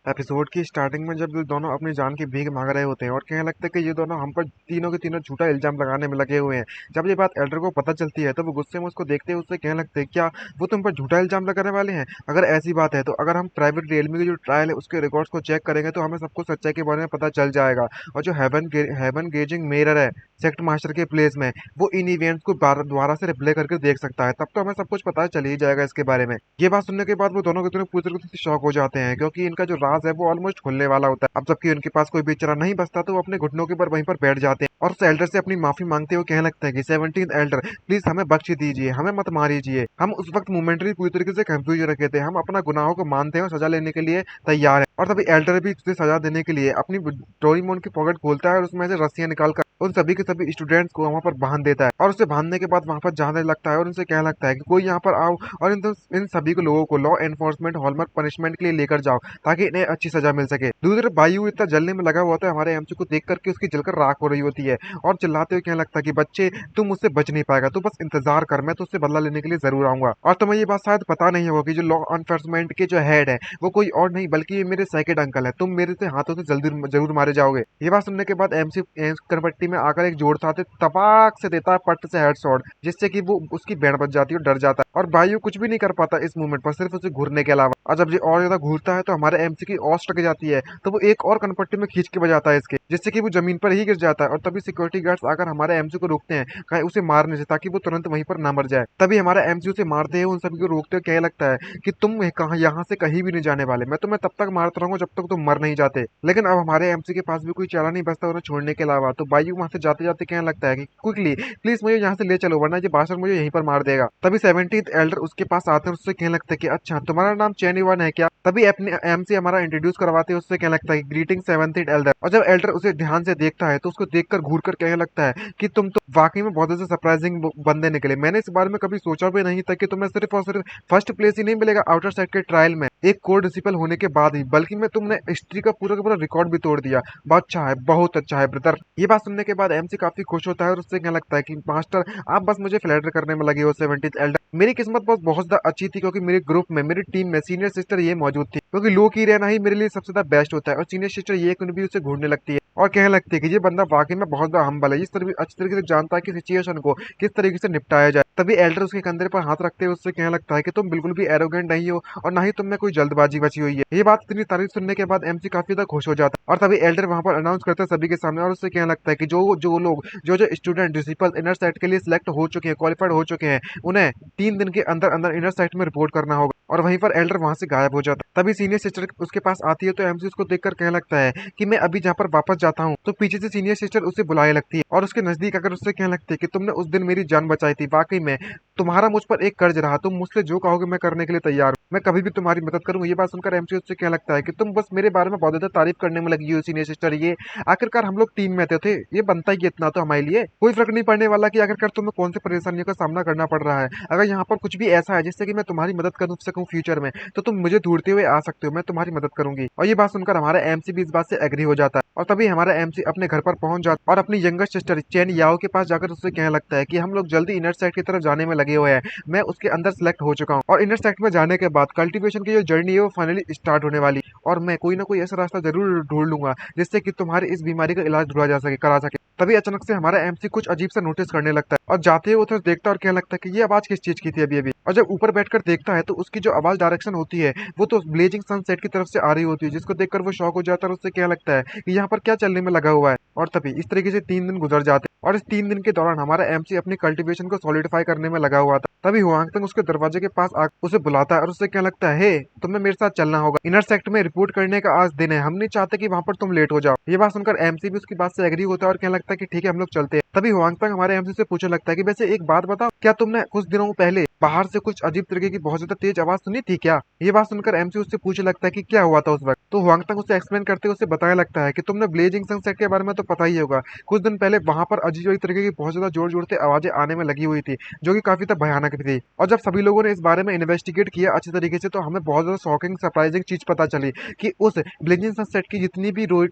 Episode की starting में जब ये दोनों अपनी जान की भीख मांग रहे होते हैं और कहने लगते हैं कि ये दोनों हम पर तीनों के तीनों झूठा इल्जाम लगाने में लगे हुए हैं। जब ये बात एल्डर को पता चलती है तो वो गुस्से में उसको देखते हुए उससे कहने लगते हैं, क्या वो तुम पर झूठा इल्जाम लगाने वाले हैं? अगर ऐसी बात है तो अगर हम प्राइवेट रियलमी की जो ट्रायल है उसके रिकॉर्ड्स को चेक करेंगे तो हमें सब कुछ सच्चाई के बारे में पता चल जाएगा। और जो हेवन गेजिंग मिरर है सेक्ट मास्टर के प्लेस में, वो इन इवेंट्स को दोबारा से रिप्ले करके देख सकता है। तब तो हमें सब कुछ पता चल ही जाएगा इसके बारे में। ये बात सुनने के बाद वो दोनों के दोनों पूरी तरीके से शॉक हो जाते हैं, क्योंकि इनका जो राज है वो ऑलमोस्ट खुलने वाला होता है। अब जबकि उनके पास कोई बेचारा नहीं बचता तो वो अपने घुटनों के ऊपर वहीं पर बैठ जाते हैं और उस एल्डर से अपनी माफी मांगते हुए कहने लगते हैं कि 17th एल्डर, प्लीज हमें बख्श दीजिए, हमें मत मारिए। हम उस वक्त मोमेंटरी पूरी तरीके से कंफ्यूज रखे थे, हम अपना गुनाहों को मानते हैं और सजा लेने के लिए तैयार है। और तभी एल्डर भी उसे सजा देने के लिए अपनी डोरेमोन की पॉकेट खोलता है और उसमें से रस्सियां निकालकर उन सभी के सभी स्टूडेंट्स को वहां पर बांध देता है और उसे बांधने के बाद वहां पर जाने लगता है और उनसे कहने लगता है कि कोई यहाँ पर आओ और इन सभी को लोगों को लॉ एनफोर्समेंट हॉलमार्क पनिशमेंट के लिए लेकर जाओ, ताकि इन्हें अच्छी सजा मिल सके। दूसरी तरफ बायू इतना जलने में लगा हुआ होता है हमारे एमसी को देख करके, उसकी जलकर राख हो रही होती है और चिल्लाते हुए कहने लगता है कि बच्चे, तुम मुझसे बच नहीं पाएगा, तू बस इंतजार कर, मैं तुझसे बदला लेने के लिए जरूर आऊंगा। और तुम्हें ये बात शायद पता नहीं होगा कि जो लॉ एनफोर्समेंट के जो हेड है वो कोई और नहीं बल्कि ये मेरे सेकंड अंकल है, तुम मेरे से हाथों से जल्दी जरूर मारे जाओगे। ये बात सुनने के बाद एमसी करपट्टी में आकर एक जोड़ साथ तपाक से देता है पट्ट से हेडशॉट, जिससे कि वो उसकी बैंड बच जाती है और डर जाता है और बायू कुछ भी नहीं कर पाता इस मूवमेंट पर, सिर्फ उसे घूरने के अलावा। और जब ये और ज्यादा घूरता है तो हमारे एमसी की औस टक जाती है, तो वो एक और कनपट्टी में खींच के बजाता है इसके, जिससे कि वो जमीन पर ही गिर जाता है। और तभी सिक्योरिटी गार्ड्स आकर हमारे एमसी को रोकते हैं, कहीं उसे मारने से, ताकि वो तुरंत वहीं पर ना मर जाए। तभी हमारा एमसी उसे मारते हैं, उन सभी को रोकते हुए कहने लगता है कि तुम कहाँ यहाँ से कहीं भी नहीं जाने वाले, मैं तुम्हें तब तक मारता रहूंगा जब तक तुम मर नहीं जाते। लेकिन अब हमारे एमसी के पास भी कोई चारा नहीं बचता उन्हें छोड़ने के अलावा। तो बायू वहां से जाते जाते कहने लगता है कि क्विकली प्लीज मुझे यहाँ से ले चलो, वरना ये बादशाह मुझे यहीं पर मार देगा। तभी 17th एल्डर उसके पास आते हैं, उससे कहने लगता है कि अच्छा, तुम्हारा नाम चैनीवन है क्या? तभी अपने एमसी हमारा इंट्रोड्यूस करवाते हैं, उससे कहने लगता है ग्रीटिंग 17th एल्डर। और जब एल्डर उसे ध्यान से देखता है तो उसको देखकर घूर कर कहने लगता है कि तुम तो वाकई में बहुत ऐसे सरप्राइजिंग बंदे निकले, मैंने इस बारे में कभी सोचा भी नहीं था कि तुम्हें सिर्फ और सिर्फ फर्स्ट प्लेस ही नहीं मिलेगा आउटर साइड के ट्रायल में एक कोर डिसिपल होने के बाद ही, बल्कि में तुमने हिस्ट्री का पूरा रिकॉर्ड भी तोड़ दिया। बहुत अच्छा है, बहुत अच्छा है ब्रदर। ये बात सुनने के बाद एमसी काफी खुश होता है और उससे कहने लगता है कि मास्टर, आप बस मुझे फ्लैटर करने में लगे हो 17th एल्डर, मेरी किस्मत बहुत ज्यादा अच्छी थी, क्योंकि मेरे ग्रुप में, मेरी टीम में सीनियर सिस्टर ये मौजूद थी, क्योंकि लो की रहना ही मेरे लिए सबसे ज्यादा बेस्ट होता है। और सीनियर सिस्टर ये भी उसे घूरने लगती है और कहने लगती है कि ये बंदा वाकई में बहुत ज्यादा हम्बल है, इस तरह अच्छी तरीके से जानता है कि सिचुएशन को किस तरीके से निपटाया जाए। तभी एल्डर उसके कंधे पर हाथ रखते हुए उससे कहने लगता है कि तुम बिल्कुल भी एरोगेंट नहीं हो और ना ही तुम में कोई जल्दबाजी बची हुई है। ये बात इतनी तारीफ सुनने के बाद एमसी काफी ज्यादा खुश हो जाता है और तभी एल्डर वहां पर अनाउंस करता है सभी के सामने और उससे कहने लगता है कि जो जो लोग जो स्टूडेंट डिसिपल इनर सेट के लिए सिलेक्ट हो चुके हैं, क्वालिफाइड हो चुके हैं, उन्हें 3 दिन के अंदर अंदर इनर सेट में रिपोर्ट करना होगा। और वहीं पर एल्डर वहां से गायब हो जाता है। तभी सीनियर सिस्टर उसके पास आती है तो एमसी उसको देखकर कहने लगता है कि मैं अभी जहाँ पर वापस जाता हूँ, तो पीछे से सीनियर सिस्टर उसे बुलाने लगती है और उसके नजदीक आकर उससे कहने लगती है कि तुमने उस दिन मेरी जान बचाई थी, वाकई में तुम्हारा मुझ पर एक कर्ज रहा, तुम मुझसे जो कहोगे मैं करने के लिए तैयार हूँ, मैं कभी भी तुम्हारी मदद करूंगा। ये बात सुनकर एमसी उससे कहने लगता है कि तुम बस मेरे बारे में बहुत ज्यादा तारीफ करने में लगी हो सीनियर सिस्टर, ये आखिरकार हम लोग टीम में थे, ये बनता ही इतना तो हमारे लिए कोई फर्क नहीं पड़ने वाला कि आखिरकार तुम्हें कौन सी परेशानियों का सामना करना पड़ रहा है। अगर यहाँ पर कुछ भी ऐसा है जिससे कि मैं तुम्हारी मदद कर सकूं फ्यूचर में, तो तुम मुझे ढूंढते हुए आ सकते हो, मैं तुम्हारी मदद करूंगी। और ये बात सुनकर हमारा एमसी भी इस बात से एग्री हो जाता है और तभी हमारा एमसी अपने घर पर पहुंच जाता है और अपनी यंगर सिस्टर चैन याओ के पास जाकर उससे कहने लगता है कि हम लोग जल्दी इनर साइड की तरफ जाने में लगे हुए हैं, मैं उसके अंदर सेलेक्ट हो चुका हूँ और इनर साइड में जाने के बाद कल्टीवेशन की जो जर्नी है वो फाइनली स्टार्ट होने वाली, और मैं कोई ना कोई ऐसा रास्ता जरूर ढूंढ लूंगा जिससे कि तुम्हारी इस बीमारी का इलाज ढूंढा जा सके, करा सके। तभी अचानक से हमारा एमसी कुछ अजीब सा नोटिस करने लगता है और जाते ही उधर देखता है और कहने लगता है कि ये आवाज किस चीज की थी अभी अभी। और जब ऊपर बैठकर देखता है तो उसकी जो आवाज डायरेक्शन होती है वो तो ब्लेजिंग सनसेट की तरफ से आ रही होती है, जिसको देखकर वो शॉक हो जाता है और उससे क्या लगता है कि यहाँ पर क्या चलने में लगा हुआ है। और तभी इस तरीके से 3 दिन गुजर जाते हैं और इस 3 दिन के दौरान हमारा एमसी अपनी कल्टीवेशन को सॉलिडिफाई करने में लगा हुआ था। तभी हुआंगतंग उसके दरवाजे के पास आकर उसे बुलाता है और उससे क्या लगता है, हे तुम्हें मेरे साथ चलना होगा, इनर सेक्ट में रिपोर्ट करने का आज दिन है, हम नहीं चाहते कि वहां पर तुम लेट हो जाओ। ये बात सुनकर एमसी भी उसकी बात से एग्री होता है और कहने लगता है कि ठीक है, हम लोग चलते हैं। तभी हुआंगतंग हमारे एमसी से पूछने लगता है कि वैसे एक बात बताओ, क्या तुमने कुछ दिनों पहले बाहर से कुछ अजीब तरीके की बहुत ज्यादा तेज आवाज सुनी थी क्या? ये बात सुनकर एमसी उससे पूछने लगता है कि क्या हुआ था उस वक्त। तो हुआंगतंग उसे एक्सप्लेन करते हुए उसे बताने लगता है कि तुमने ब्लेजिंग सनसेट के बारे में तो पता ही होगा, कुछ दिन पहले वहां पर अजीब अजीब तरीके की बहुत ज्यादा जोर जोर से आवाजें आने में लगी हुई थी, जो कि काफी तब भयानक भी थी। और जब सभी लोगों ने इस बारे में इन्वेस्टिगेट किया अच्छी तरीके से, तो हमें बहुत ज्यादा शॉकिंग सरप्राइजिंग चीज पता चली कि उस ब्लेजिंग सनसेट की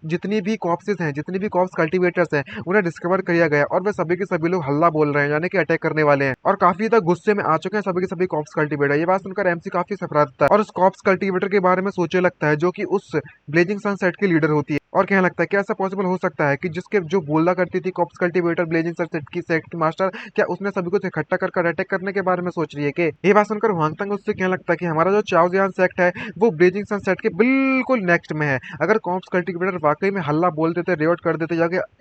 जितनी भी कॉप्सेस हैं, जितनी भी कॉप्स कल्टीवेटर्स हैं, उन्हें डिस्कवर किया गया और वे सभी के सभी लोग हल्ला बोल रहे हैं, यानी कि अटैक करने वाले हैं और काफी तक गुस्से में आ चुके हैं सभी के सभी कॉप्स कल्टीवेटर। ये बात सुनकर एमसी काफी सरप्राइज था और उस कॉप्स कल्टीवेटर के बारे में सोचे लगता है, जो कि उस ब्लेजिंग सनसेट की लीडर होती है। और कहने लगता है क्या ऐसा पॉसिबल हो सकता है कि जिसके जो बोला करती थी कॉप्स कल्टीवेटर ब्लेजिंग सनसेट की सेट की मास्टर, क्या उसने सभी कुछ इकट्ठा कर अटैक करने के बारे में सोच रही है कि ये बात सुनकर हुआंगतंग उससे कहने लगता है कि हमारा जो चाओजियान सेक्ट है वो ब्लेजिंग सनसेट के बिल्कुल नेक्स्ट में है। अगर कॉप्स कल्टीवेटर वाकई में हल्ला बोल देते, रिवॉर्ट कर देते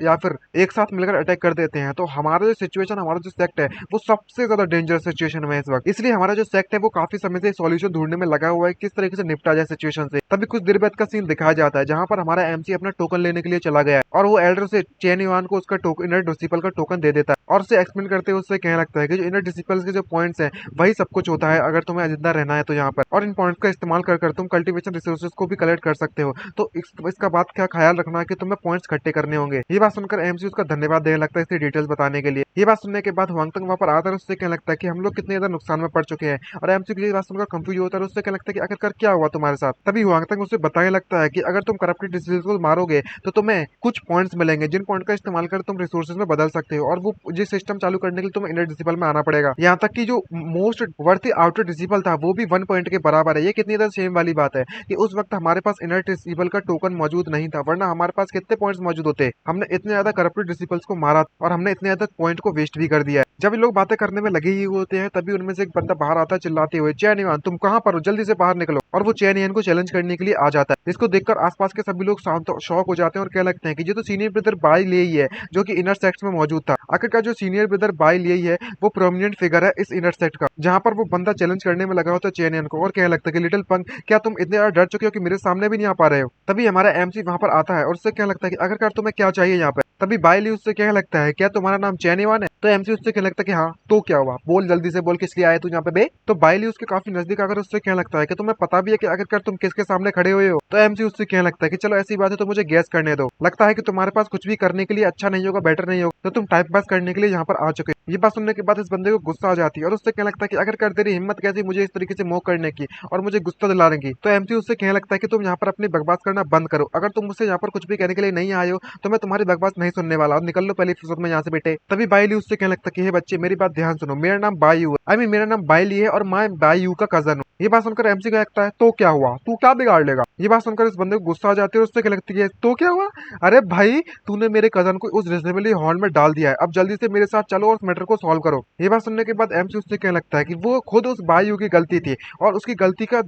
या फिर एक साथ मिलकर अटैक कर देते हैं, तो हमारा जो सिचुएशन, हमारा जो सेक्ट है वो सबसे ज्यादा डेंजरस सिचुएशन में है इस वक्त। इसलिए हमारा जो सेक्ट है वो काफी समय से सॉल्यूशन ढूंढने में लगा हुआ है, किस तरीके से निपटा जाए सिचुएशन से। तभी कुछ देर बाद का सीन दिखाया जाता है जहां पर हमारा एमसी अपना टोकन लेने के लिए चला गया है और वो एल्डर से चेन युआन को उसका इनर डिसिपल का टोकन दे देता है और उसे एक्सप्लेन करते हुए उससे कहने लगता है कि जो इनर डिसिपल्स के जो पॉइंट्स हैं वही सब कुछ होता है अगर तुम्हें जिंदा रहना है तो यहाँ पर, और इन पॉइंट्स का इस्तेमाल कर तुम कल्टीवेशन रिसोर्सेज को भी कलेक्ट कर सकते हो। तो इसका बात का ख्याल रखना है कि तुम्हें पॉइंट्स इकट्ठे करने होंगे। ये बात सुनकर एमसी उसका धन्यवाद देने लगता है इसकी डिटेल्स बताने के लिए। ये बात सुनने के बाद हुआंगतंग वहां पर आता है, उससे कहने लगता है कि हम लोग कितने ज्यादा नुकसान में पड़ चुके हैं और एमसी की बात सुनकर कंफ्यूज होता है, उससे कहने लगता है कि आखिरकार क्या हुआ तुम्हारे साथ। तभी हुआंगतंग उसे बताने लगता है कि अगर तुम करप्टेड डिसीजन को मारोगे तो तुम्हें कुछ पॉइंट्स मिलेंगे, जिन पॉइंट का इस्तेमाल कर तुम रिसोर्सेज में बदल सकते हो और वो जिस सिस्टम चालू करने के लिए तुम्हें इनर डिसिपल में आना पड़ेगा। यहाँ तक कि जो मोस्ट वर्थी आउटर डिसिपल था वो भी 1 पॉइंट के बराबर है। ये कितनी ज्यादा सेम वाली बात है कि उस वक्त हमारे पास इनर डिसिपल का टोकन मौजूद नहीं था, वरना हमारे पास कितने पॉइंट्स मौजूद होते। हमने इतने ज्यादा करप्टेड डिसिपल्स को मारा और हमने इतने ज्यादा पॉइंट को वेस्ट भी कर दिया है। जब ये लोग बातें करने में लगे ही होते हैं तभी उनमें से एक बंदा बाहर आता है चिल्लाते हुए, चैन युआन तुम कहाँ पर हो, जल्दी से बाहर निकलो। और वो चैन युआन को चैलेंज करने के लिए आ जाता है। इसको देखकर आसपास के सभी लोग शॉक हो जाते हैं और कहने लगते हैं कि ये तो सीनियर ब्रदर बाई ले ही है जो कि इनर सेक्ट में मौजूद था। आखिरकार जो सीनियर ब्रदर बाई ले ही है वो प्रोमिनेंट फिगर है इस इनर सेक्ट का, जहाँ पर वो बंदा चैलेंज करने में लगा होता है चैन युआन को और कहने लगता है कि लिटिल पंक क्या तुम इतने ज्यादा डर चुके हो कि मेरे सामने भी नहीं आ पा रहे हो। तभी हमारा एमसी वहां पर आता है और उससे कहने लगता है कि आखिरकार तुम्हें क्या चाहिए यहाँ पे। तभी बाई ली उससे कहने लगता है क्या तुम्हारा नाम चैन युआन है। तो एमसी उससे कहने लगता है कि हाँ तो क्या हुआ, बोल जल्दी से बोल किस लिए आए तू यहाँ पे बे। तो बाई ली उसके काफी नजदीक आकर उससे कहने लगता है कि तुम्हें पता भी है कि आखिरकार तुम किसके सामने खड़े हुए हो। तो एमसी उससे कहने लगता है कि चलो ऐसी बात है तो मुझे गैस करने दो, लगता है कि तुम्हारे पास कुछ भी करने के लिए अच्छा नहीं होगा, बेटर नहीं होगा, तो तुम टाइम पास करने के लिए यहाँ पर आ चुके। ये बात सुनने के बाद इस बंदे को गुस्सा आ जाती है और उससे कहने लगता है कि आखिरकार तेरी हिम्मत कैसी मुझे इस तरीके से मोक करने की और मुझे गुस्सा दिलाने की। तो एमसी उससे कहने लगता है कि तुम यहाँ पर अपनी बकवास करना बंद करो, अगर तुम मुझसे यहाँ पर कुछ भी कहने के लिए नहीं आए हो तो मैं तुम्हारी बकवास नहीं सुनने वाला और निकल लो पहली फुर्सत में यहाँ से बेटे। तभी बाईली उससे कहने लगता है कि हे बच्चे मेरी बात ध्यान सुनो, मेरा नाम बायू है, मेरा नाम बाईली है और मैं बायू का कजन हूँ। ये बात सुनकर एमसी का लगता है तो क्या हुआ, तू क्या बिगाड़ लेगा। ये बात सुनकर इस बंदे को गुस्सा आ जाती है और उससे क्या लगती है तो क्या हुआ, अरे भाई तूने मेरे कजन को उस रिजनेबली हॉल में डाल दिया है, अब जल्दी से मेरे साथ चलो और उस मैटर को सॉल्व करो। ये बात सुनने के बाद एमसी उससे क्या लगता है कि वो खुद उस बायू की गलती थी और उसकी गलती का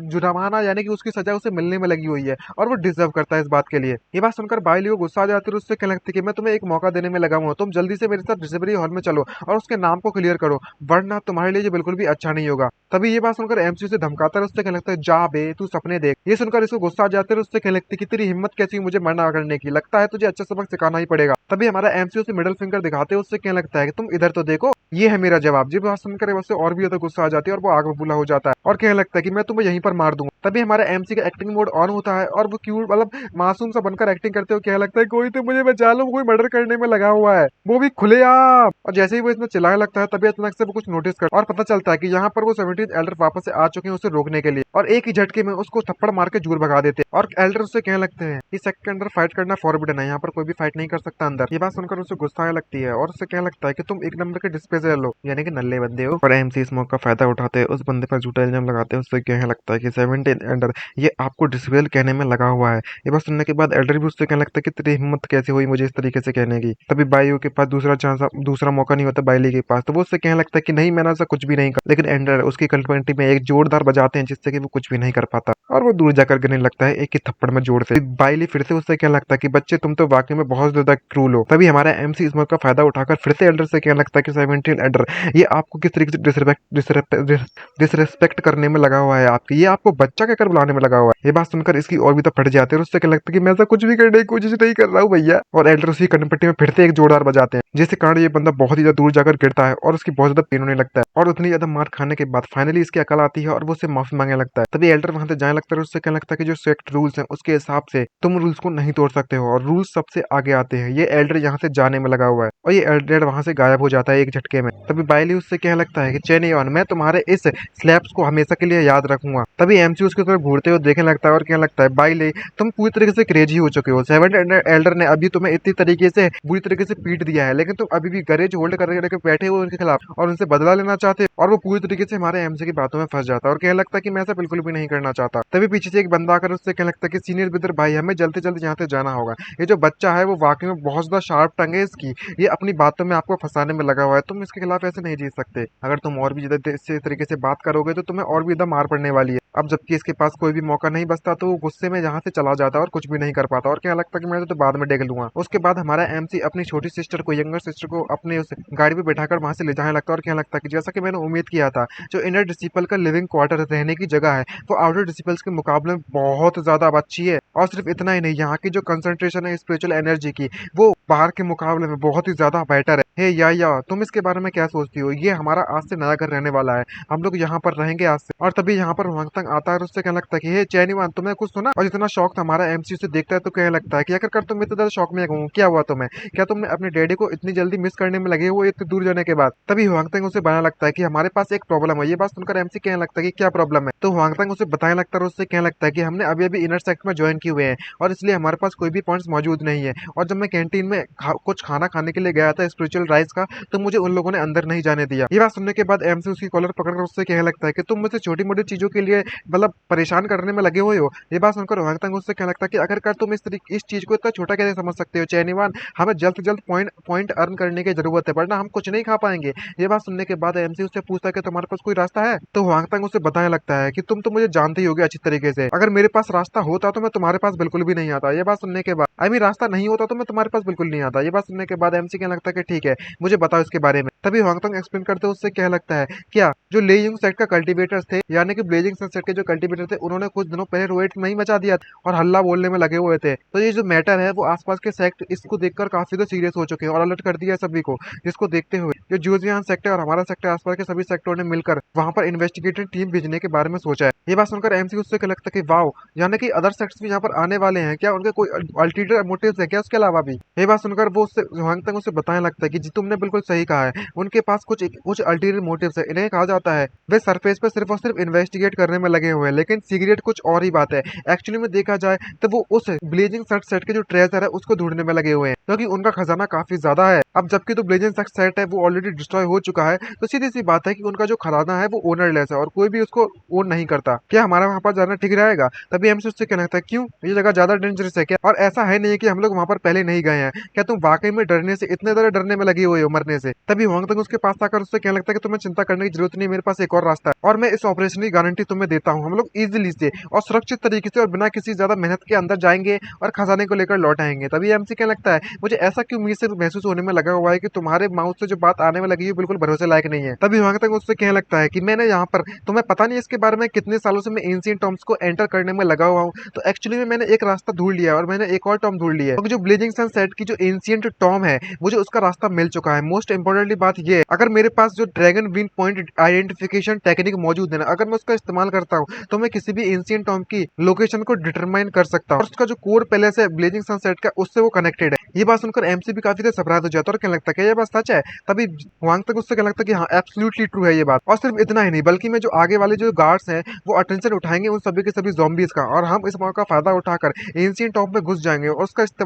जुर्माना यानी कि उसकी सजा उसे मिलने में लगी हुई है और वो डिजर्व करता है इस बात के लिए। ये बात सुनकर बायली को गुस्सा आ जाती है और उससे क्या लगता है कि मैं तुम्हें एक मौका देने में लगा हूँ, तुम जल्दी से मेरे साथ रिजनेबली हॉल में चलो और उसके नाम को क्लियर करो, वरना तुम्हारे लिए बिल्कुल भी अच्छा नहीं होगा। तभी ये बात सुनकर एमसी से धमकाता है, उससे क्या लगता है जा बे तू सपने देख। ये सुनकर इसको गुस्सा आ जाता है, उससे क्या लगता है कि तेरी हिम्मत कैसी मुझे मना करने की, लगता है तुझे अच्छा सबक सिखाना ही पड़ेगा। तभी हमारा एमसी उसे मिडिल फिंगर दिखाते हैं, उससे क्या लगता है कि तुम इधर तो देखो, ये है मेरा जवाब। जी बात सुनकर उससे और भी ज्यादा गुस्सा आ जाती है और वो आग बबूला हो जाता है और कहने लगता है कि मैं तुम्हें यहीं पर मार दूंगा। तभी हमारा एमसी का एक्टिंग मोड ऑन होता है और वो क्यूट मतलब मासूम सा बनकर एक्टिंग करते हुए क्या लगता है कोई तो मुझे बचा लो, कोई मर्डर करने में लगा हुआ है, वो भी खुलेआम। और जैसे ही वो इसमें चिल्लाने लगता है तभी अचानक से वो कुछ नोटिस कर और पता चलता है कि यहाँ पर वो 17th एल्डर वापस से आ चुके हैं उसे रोकने के लिए और एक ही झटके में उसको थप्पड़ मार के दूर भगा देते हैं और एल्डर उससे कहने लगते हैं कि सेक्ट के अंदर फाइट करना फॉरबिडन है, यहाँ पर कोई भी फाइट नहीं कर सकता अंदर। ये बात सुनकर उसे गुस्सा आने लगती है और उससे कहने लगता है कि तुम एक नंबर के डिस्पेजर लो यानी कि नल्ले बंदे हो। और एमसी इस मौके का फायदा उठाते हैं, उस बंदे पर झूठा इल्जाम लगाते हैं, उससे कहने लगता है कि 17th एल्डर ये आपको डिस्पेल कहने में लगा हुआ है। ये बात सुनने के बाद एल्डर भी उससे कहने लगता है कि तेरी हिम्मत कैसे हुई मुझे इस तरीके से कहने की। तभी बायू के पास दूसरा चांस दूसरा मौका नहीं होता बायली के पास, तो वो उससे कहने लगता है कि नहीं मैंने ऐसा कुछ भी नहीं कहा, लेकिन एंडर उसकी कंट्री में एक जोरदार बजाते हैं जिससे कि वो कुछ भी नहीं कर पाता और वो दूर जाकर गिरने लगता है एक ही थप्पड़ में जोर से। बायली फिर से उससे कहने लगता है कि बच्चे तुम तो वाकई में बहुत ज्यादा क्रूल हो। तभी हमारा एमसी इस मौके का फायदा उठाकर फिर से एल्डर से कहने लगता है कि 17th पोटेंशियल एल्डर, ये आपको किस तरीके से डिसरेस्पेक्ट करने में लगा हुआ है आपकी, ये आपको बच्चा कहकर बुलाने में लगा हुआ है। ये बात सुनकर इसकी और भी तो फट जाते हैं और उससे क्या लगता है कि मैं ऐसा कुछ भी करने की कोशिश नहीं कर रहा हूँ भैया। और एल्डर उसी कनपट्टी में फिर से एक जोरदार बजाते हैं, जिसके कारण ये बंदा बहुत ही ज्यादा दूर जाकर गिरता है और उसकी बहुत ज्यादा पेन होने लगता है। और उतनी ज्यादा मार खाने के बाद फाइनली इसकी अकल आती है और वो उससे माफी मांगने लगता है। तभी एल्डर वहां से जाने लगता है और उससे क्या लगता है कि जो सेक्ट रूल्स हैं उसके हिसाब से तुम रूल्स को नहीं तोड़ सकते हो, और रूल्स सबसे आगे आते हैं। ये एल्डर यहाँ से जाने में लगा हुआ है और ये एल्डर वहां से गायब हो जाता है एक झटके में। तभी बाइली उससे कहने लगता है कि चेनियन, मैं तुम्हारे इस स्लैब्स को हमेशा के लिए याद रखूंगा। तभी एमसी उसकी तरफ घूरते हुए देखने लगता है और कहने लगता है, बाइली तुम पूरी तरीके से क्रेजी हो चुके हो। सेवेंथ एल्डर ने अभी तुम्हें इतनी तरीके से बुरी तरीके से पीट दिया है, लेकिन तुम अभी भी गरेज होल्ड करके बैठे हो उनके खिलाफ और उनसे बदला लेना चाहते हो। और वो पूरी तरीके से हमारे एमसी की बातों में फंस जाता है और कहने लगता है कि मैं ऐसा बिल्कुल भी नहीं करना चाहता। तभी पीछे से एक बंदा आकर उससे कहने लगता है कि सीनियर ब्रदर भाई, हमें जल्दी जल्दी यहाँ से जाना होगा। ये जो बच्चा है वो वाकई में बहुत ज्यादा शार्प टंग है इसकी, ये अपनी बातों में आपको फंसाने में लगा हुआ है। तुम इसके खिलाफ ऐसे नहीं जीत सकते। अगर तुम और भी ज्यादा इस तरीके से बात करोगे तो तुम्हें और भी ज्यादा मार पड़ने वाली है। अब जबकि इसके पास कोई भी मौका नहीं बचता तो वो गुस्से में यहाँ से चला जाता है और कुछ भी नहीं कर पाता और क्या लगता है कि मैं तो बाद में देख लूंगा। उसके बाद हमारा एमसी अपनी छोटी सिस्टर को, यंगर सिस्टर को अपने उस गाड़ी पे बैठाकर वहां से ले जाने लगता है और क्या लगता है कि जैसा कि मैंने उम्मीद किया था, जो इनर डिसिपल का लिविंग क्वार्टर रहने की जगह है वो आउटर डिसिपल्स के मुकाबले में बहुत ज्यादा अच्छी है। और सिर्फ इतना ही नहीं, यहाँ की जो कंसंट्रेशन है स्पिरिचुअल एनर्जी की वो बाहर के मुकाबले में बहुत ही ज्यादा बेटर है। हे या तुम इसके बारे में क्या सोचती हो? ये हमारा आज से नया घर रहने वाला है, हम लोग यहाँ पर रहेंगे आज से। और तभी यहाँ पर वांगतंग आता है और उससे कहने लगता है कि हे चैनीवान, तुमने कुछ सुना? और जितना शौक था हमारा एमसी से देखता है तो कहने लगता है कि आखिर कर तुम इतना ज्यादा शौक में हूँ, क्या हुआ तुम्हें? क्या तुमने अपने डैडी को इतनी जल्दी मिस करने में लगे हुए इतनी दूर जाने के बाद? तभी वांगतंग उसे बताने लगता है कि हमारे पास एक प्रॉब्लम है। ये बात सुनकर एमसी कहने लगता है कि क्या प्रॉब्लम है? तो वांगतंग उसे बताने लगता है और उससे कहने लगता है कि हमने अभी अभी इनर सेक्ट में ज्वाइन किए हुए हैं और इसलिए हमारे पास कोई भी पॉइंट्स मौजूद नहीं है। और जब मैं कैंटीन में कुछ खाना खाने के लिए गया था स्पिरिचुअल राइस का, तो मुझे उन लोगों ने अंदर नहीं जाने दिया। ये बात सुनने के बाद एमसी उसकी कॉलर पकड़कर उससे कहने लगता है कि तुम मुझे छोटी मोटी चीजों के लिए मतलब परेशान करने में लगे हुए हो। ये बात सुनकर वांगतंग उससे कहने लगता है कि अगर कर तुम इस चीज को इतना छोटा कैसे समझ सकते हो चैनीवान, हमें जल्द से जल्द पॉइंट अर्न करने की जरूरत है, वरना हम कुछ नहीं खा पाएंगे। ये बात सुनने के बाद एमसी उससे पूछता है कि तुम्हारे पास कोई रास्ता है? तो वांगतंग उसे बताने लगता है कि तुम तो मुझे जानते ही होगे अच्छी तरीके से, अगर मेरे पास रास्ता होता तो मैं तुम्हारे पास बिल्कुल भी नहीं आता। ये बात सुनने के बाद रास्ता नहीं होता तो मैं तुम्हारे पास बिल्कुल नहीं आता। ये बात सुनने के बाद एमसी कहने लगता है कि ठीक है, मुझे बताओ इसके बारे में। तभी वांगतंग एक्सप्लेन करते उससे कहने लगता है, क्या जो लेइंग सेट का कल्टीवेटर्स थे, यानी कि ब्लेजिंग सनसेट के जो कल्टीवेटर थे, उन्होंने कुछ दिनों पहले रोएट नहीं मचा दिया और हल्ला बोलने में लगे हुए थे। तो ये जो मैटर है वो आसपास के सेक्ट इसको देखकर काफी तो सीरियस हो चुके हैं और अलर्ट कर दिया है सभी को, जिसको देखते हुए जो जूजियान सेक्टर और हमारा सेक्टर आसपास के सभी सेक्टरों ने मिलकर वहां पर इन्वेस्टिगेटिव टीम भेजने के बारे में सोचा है। ये बात सुनकर एमसी उससे क्या लगता है कि वाओ, यानी कि अदर सेक्ट्स भी यहाँ पर आने वाले हैं क्या? उनके कोई अल्टीरियर मोटिव्स है क्या उसके अलावा भी? ये बात सुनकर वो उससे वांगतंग उसे बताने लगता है कि जी तुमने बिल्कुल सही कहा है, उनके पास कुछ अल्टीरियर मोटिव्स है। इन्हें कहा जाता है वे सरफेस पे सिर्फ और सिर्फ इन्वेस्टिगेट करने में लगे हुए हैं, लेकिन सीक्रेट कुछ और ही बात है। एक्चुअली में देखा जाए तो वो उस ब्लेजिंग सेट के जो ट्रेजर है उसको ढूंढने में लगे हुए हैं, क्योंकि उनका खजाना काफी ज्यादा है। अब जबकि तो ब्लेजिंग सेट है वो ऑलरेडी डिस्ट्रॉय हो चुका है, तो सीधी सी बात है कि उनका जो खजाना है वो ओनरलेस है और कोई भी उसको ओन नहीं करता। क्या हमारा वहां पर जाना ठीक रहेगा? तभी हमसे उससे क्या लगता है, क्यों, ये जगह ज्यादा डेंजरस है क्या? और ऐसा है नहीं कि हम लोग वहां पर पहले नहीं गए हैं, क्या तुम वाकई में डरने से इतने ज्यादा डरने में लगी हुई हो मरने से? तभी वांगतंग उसके पास आकर उससे क्या लगता है कि तुम्हें चिंता करने की जरूरत नहीं, मेरे पास एक और रास्ता है और मैं इस ऑपरेशन की गारंटी तुम्हें देता हूँ। हम लोग इजीली से और सुरक्षित तरीके से और बिना किसी ज्यादा मेहनत के अंदर जाएंगे और खजाने को लेकर लौट आएंगे। तभी एमसी क्या लगता है, मुझे ऐसा क्यों उम्मीद से महसूस होने में लगा हुआ है कि तुम्हारे माउथ से जो बात आने में लगी है बिल्कुल भरोसे लायक नहीं है। तभी वहां तक उससे कहने लगता है कि मैंने यहाँ पर, तुम्हें पता नहीं इसके बारे में कितने सालों से मैं एंशिएंट टॉम्स को एंटर करने में लगा हुआ हूँ, तो एक्चुअली में मैंने एक रास्ता ढूंढ लिया और मैंने एक और टॉम ढूंढ लिया है, क्योंकि जो ब्लेजिंग सन सेट की जो एंशिएंट टॉम है मुझे उसका रास्ता मिल चुका है। मोस्ट इंपोर्टेंटली बात ये है, अगर मेरे पास जो dragon win point identification technique मौजूद है ना, अगर मैं उसका इस्तेमाल करता हूँ तो मैं किसी भी एंशिएंट टॉम की लोकेशन को डिटरमाइन कर सकता हूँ और उसका जो कोर पैलेस है ब्लेजिंग सनसेट का उससे वो कनेक्टेड है। ये बात सुनकर एमसी भी काफी सरप्राइज हो जाता है और क्या लगता है कि ये बात सच है? तभी वांग तक उससे क्या लगता है कि हाँ एब्सोल्युटली ट्रू है ये बात। और सिर्फ इतना ही नहीं, बल्कि में जो आगे वाले जो गार्ड्स हैं वो अटेंशन उठाएंगे उन सभी के सभी ज़ॉम्बीज का, और हम इस मौका का फायदा उठाकर एंशिएंट टॉम में घुस जाएंगे और